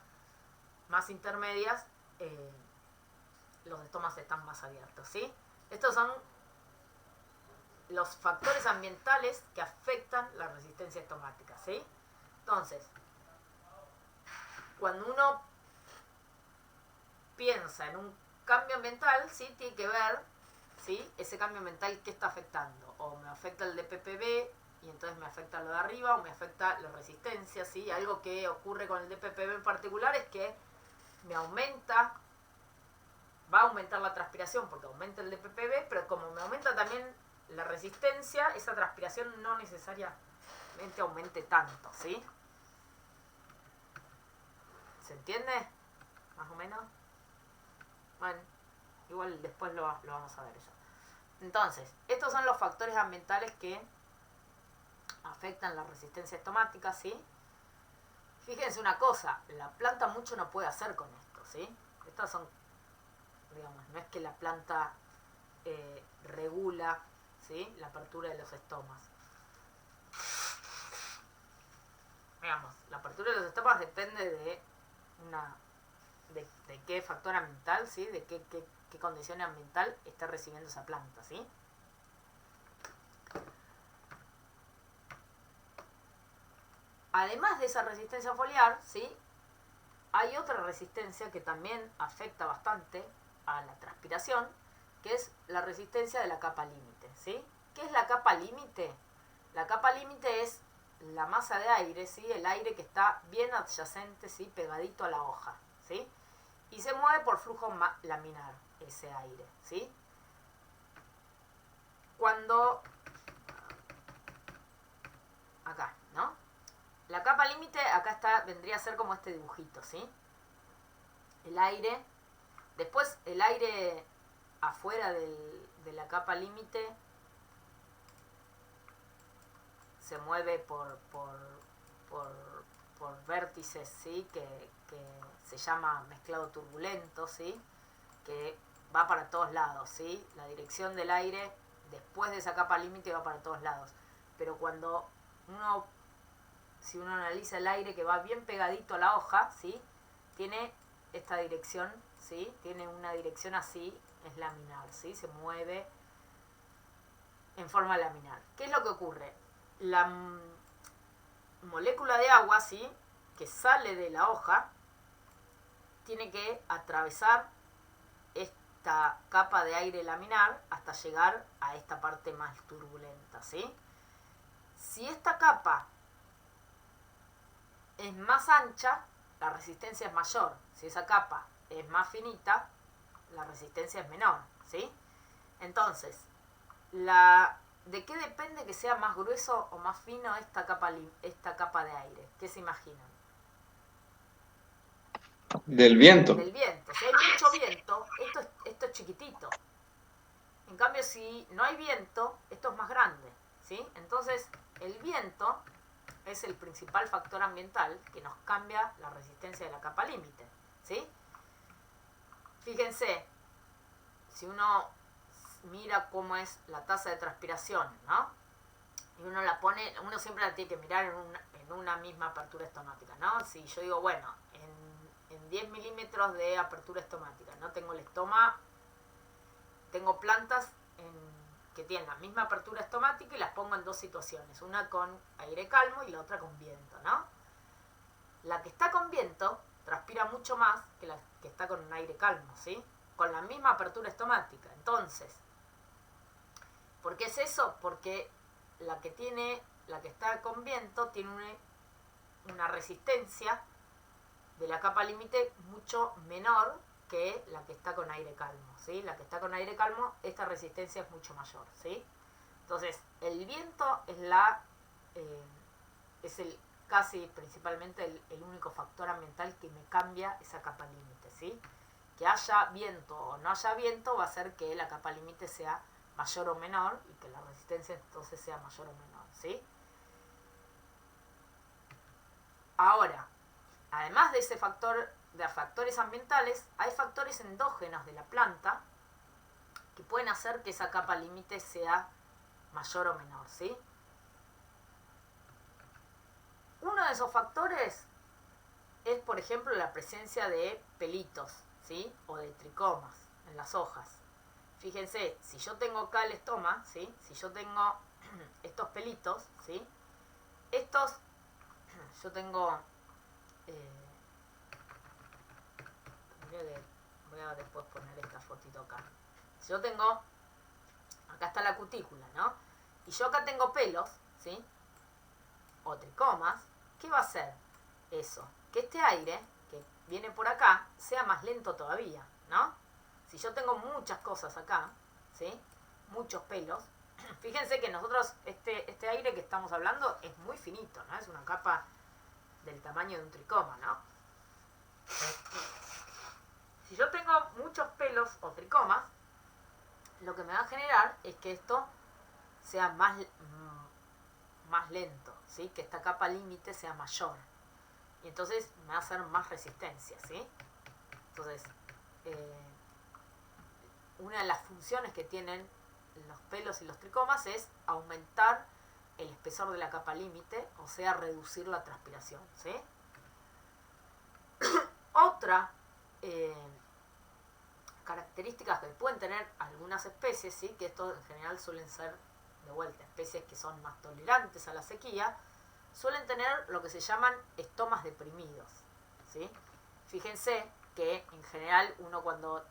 más intermedias, los estomas están más abiertos, ¿sí? Estos son los factores ambientales que afectan la resistencia estomática, ¿sí? Entonces, cuando uno piensa en un cambio ambiental, ¿sí? Tiene que ver, ¿sí? Ese cambio ambiental, ¿qué está afectando? O me afecta el DPPB y entonces me afecta lo de arriba, o me afecta la resistencia, ¿sí? Algo que ocurre con el DPPB en particular es que va a aumentar la transpiración porque aumenta el DPPB, pero como me aumenta también la resistencia, esa transpiración no necesariamente aumente tanto, ¿sí? ¿Se entiende? Más o menos. Bueno, igual después lo vamos a ver eso. Entonces, estos son los factores ambientales que afectan la resistencia estomática, ¿sí? Fíjense una cosa, la planta mucho no puede hacer con esto, ¿sí? Estas son, digamos, no es que la planta regula, ¿sí? La apertura de los estomas. Digamos, la apertura de los estomas depende de qué factor ambiental, ¿sí? De qué condición ambiental está recibiendo esa planta, ¿sí? Además de esa resistencia foliar, ¿sí? Hay otra resistencia que también afecta bastante a la transpiración, que es la resistencia de la capa límite, ¿sí? ¿Qué es la capa límite? La capa límite es la masa de aire, ¿sí? El aire que está bien adyacente, ¿sí? Pegadito a la hoja, ¿sí? Y se mueve por flujo laminar ese aire, ¿sí? Cuando... acá, ¿no? La capa límite, acá vendría a ser como este dibujito, ¿sí? El aire. Después el aire afuera de la capa límite se mueve por vértices, ¿sí? Que se llama mezclado turbulento, ¿sí? Que va para todos lados, ¿sí? La dirección del aire después de esa capa límite va para todos lados. Pero si uno analiza el aire que va bien pegadito a la hoja, ¿sí? Tiene esta dirección, ¿sí? Tiene una dirección así, es laminar, ¿sí? Se mueve en forma laminar. ¿Qué es lo que ocurre? La molécula de agua, ¿sí? Que sale de la hoja, tiene que atravesar esta capa de aire laminar hasta llegar a esta parte más turbulenta, ¿sí? Si esta capa es más ancha, la resistencia es mayor. Si esa capa es más finita, la resistencia es menor, ¿sí? Entonces, ¿de qué depende que sea más grueso o más fino esta capa de aire? ¿Qué se imaginan? Del viento. Del viento. Si hay mucho viento, esto es chiquitito. En cambio, si no hay viento, esto es más grande, ¿sí? Entonces, el viento es el principal factor ambiental que nos cambia la resistencia de la capa límite, ¿sí? Fíjense, si uno mira cómo es la tasa de transpiración, ¿no? Y uno siempre la tiene que mirar en una misma apertura estomática, ¿no? Si yo digo, bueno, en 10 milímetros de apertura estomática, ¿no? Tengo el estoma tengo plantas que tienen la misma apertura estomática y las pongo en dos situaciones, una con aire calmo y la otra con viento, ¿no? La que está con viento transpira mucho más que la que está con un aire calmo, ¿sí? Con la misma apertura estomática. Entonces, ¿por qué es eso? Porque la que está con viento tiene una resistencia de la capa límite mucho menor que la que está con aire calmo, ¿sí? La que está con aire calmo, esta resistencia es mucho mayor, ¿sí? Entonces, el viento es casi principalmente el único factor ambiental que me cambia esa capa límite, ¿sí? Que haya viento o no haya viento va a hacer que la capa límite sea mayor o menor y que la resistencia entonces sea mayor o menor, ¿sí? Ahora, además de ese factor, de factores ambientales, hay factores endógenos de la planta que pueden hacer que esa capa límite sea mayor o menor, ¿sí? Uno de esos factores es, por ejemplo, la presencia de pelitos, ¿sí? O de tricomas en las hojas. Fíjense, si yo tengo acá el estoma, ¿sí? Si yo tengo estos pelitos, ¿sí? Yo tengo... voy a después poner esta fotito acá. Si yo tengo... Acá está la cutícula, ¿no? Y yo acá tengo pelos, ¿sí? O tricomas. ¿Qué va a hacer eso? Que este aire que viene por acá sea más lento todavía, ¿no? Si yo tengo muchas cosas acá, ¿sí? Muchos pelos. Fíjense que nosotros, este aire que estamos hablando es muy finito, ¿no? Es una capa del tamaño de un tricoma, ¿no? Si yo tengo muchos pelos o tricomas, lo que me va a generar es que esto sea más lento, ¿sí? Que esta capa límite sea mayor. Y entonces me va a hacer más resistencia, ¿sí? Entonces, una de las funciones que tienen los pelos y los tricomas es aumentar el espesor de la capa límite, o sea, reducir la transpiración, ¿sí? Otra características que pueden tener algunas especies, ¿sí? Que esto en general suelen ser, de vuelta, especies que son más tolerantes a la sequía, suelen tener lo que se llaman estomas deprimidos, ¿sí? Fíjense que en general uno cuando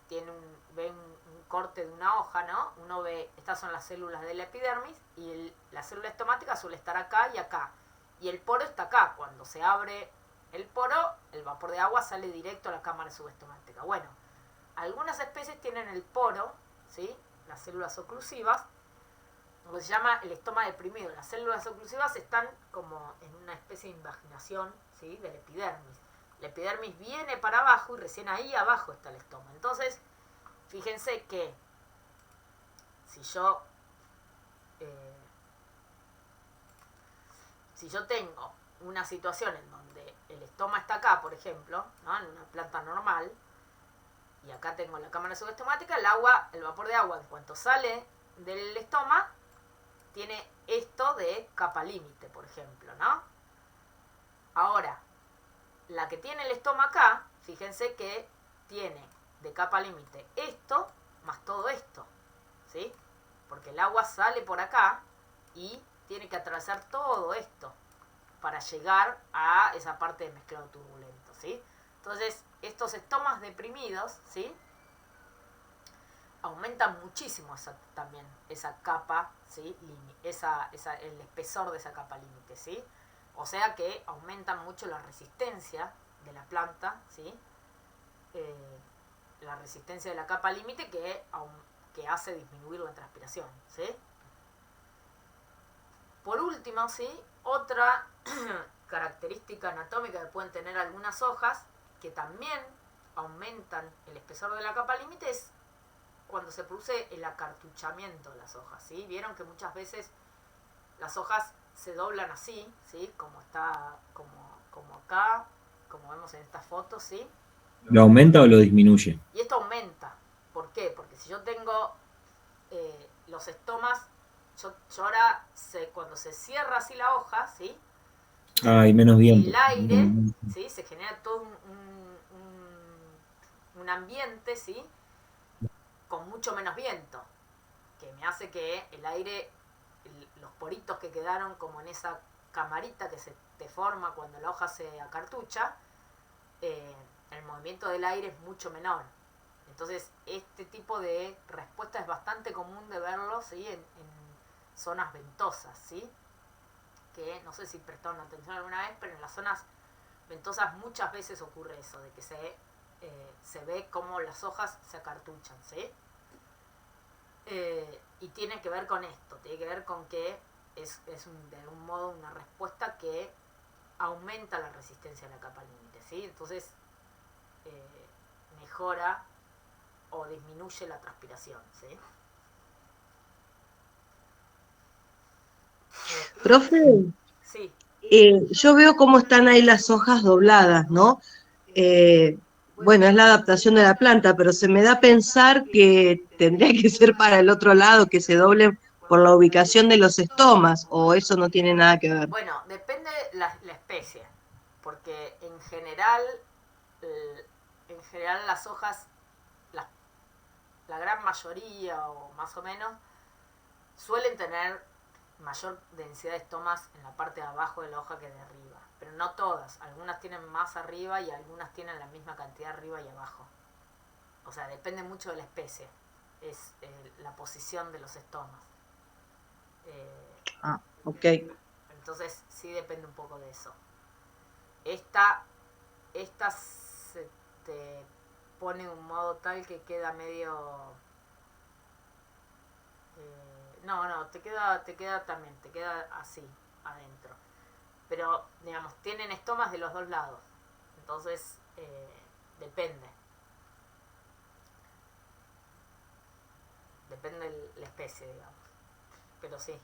ve un corte de una hoja, ¿no? Uno ve, estas son las células de la epidermis y la célula estomática suele estar acá y acá. Y el poro está acá. Cuando se abre el poro, el vapor de agua sale directo a la cámara subestomática. Bueno, algunas especies tienen el poro, ¿sí? Las células oclusivas, lo que se llama el estoma deprimido. Las células oclusivas están como en una especie de invaginación, ¿sí? De la epidermis. La epidermis viene para abajo y recién ahí abajo está el estoma. Entonces, fíjense que si yo tengo una situación en donde el estoma está acá, por ejemplo, ¿no? En una planta normal, y acá tengo la cámara subestomática, el vapor de agua, en cuanto sale del estoma, tiene esto de capa límite, por ejemplo, ¿no? Ahora, la que tiene el estoma acá, fíjense que tiene de capa límite esto más todo esto, ¿sí? Porque el agua sale por acá y tiene que atravesar todo esto para llegar a esa parte de mezclado turbulento, ¿sí? Entonces, estos estomas deprimidos, ¿sí? Aumentan muchísimo también esa capa, ¿sí? El espesor de esa capa límite, ¿sí? O sea que aumentan mucho la resistencia de la planta, ¿sí? La resistencia de la capa límite que hace disminuir la transpiración, ¿sí? Por último, ¿sí? Otra característica anatómica que pueden tener algunas hojas que también aumentan el espesor de la capa límite es cuando se produce el acartuchamiento de las hojas, ¿sí? Vieron que muchas veces las hojas se doblan así, ¿sí? Como acá, como vemos en esta foto, ¿sí? ¿Lo aumenta o lo disminuye? Y esto aumenta. ¿Por qué? Porque si yo tengo los estomas, yo ahora cuando se cierra así la hoja, ¿sí? Hay menos viento. El aire, ¿sí? Se genera todo un ambiente, ¿sí? con mucho menos viento, que me hace que el aire, los poritos que quedaron como en esa camarita que se te forma cuando la hoja se acartucha, el movimiento del aire es mucho menor. Entonces, este tipo de respuesta es bastante común de verlo, ¿sí? en zonas ventosas, ¿sí? Que no sé si prestaron atención alguna vez, pero en las zonas ventosas muchas veces ocurre eso, de que se ve como las hojas se acartuchan, ¿sí? Y tiene que ver con esto, tiene que ver con que es de algún modo una respuesta que aumenta la resistencia a la capa límite, ¿sí? Entonces mejora o disminuye la transpiración, ¿sí? Profe, Sí, yo veo cómo están ahí las hojas dobladas, ¿no? Bueno, es la adaptación de la planta, pero se me da a pensar que tendría que ser para el otro lado, que se doblen por la ubicación de los estomas, o eso no tiene nada que ver. bueno, depende la especie, porque en general las hojas, la gran mayoría o más o menos, suelen tener mayor densidad de estomas en la parte de abajo de la hoja que de arriba, pero no todas, algunas tienen más arriba y algunas tienen la misma cantidad arriba y abajo. O sea, depende mucho de la especie, es la posición de los estomas. Ok. Entonces sí depende un poco de eso. Esta se te pone de un modo tal que queda medio... te queda también, te queda así, adentro. Pero, digamos, tienen estomas de los dos lados. Entonces, depende. Depende de la especie, digamos. Pero sí.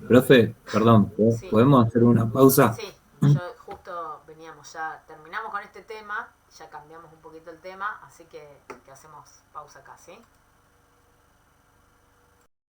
Profe, perdón, Sí. ¿podemos hacer una pausa? Sí, yo justo veníamos ya, terminamos con este tema, ya cambiamos un poquito el tema, así que hacemos pausa acá, ¿sí?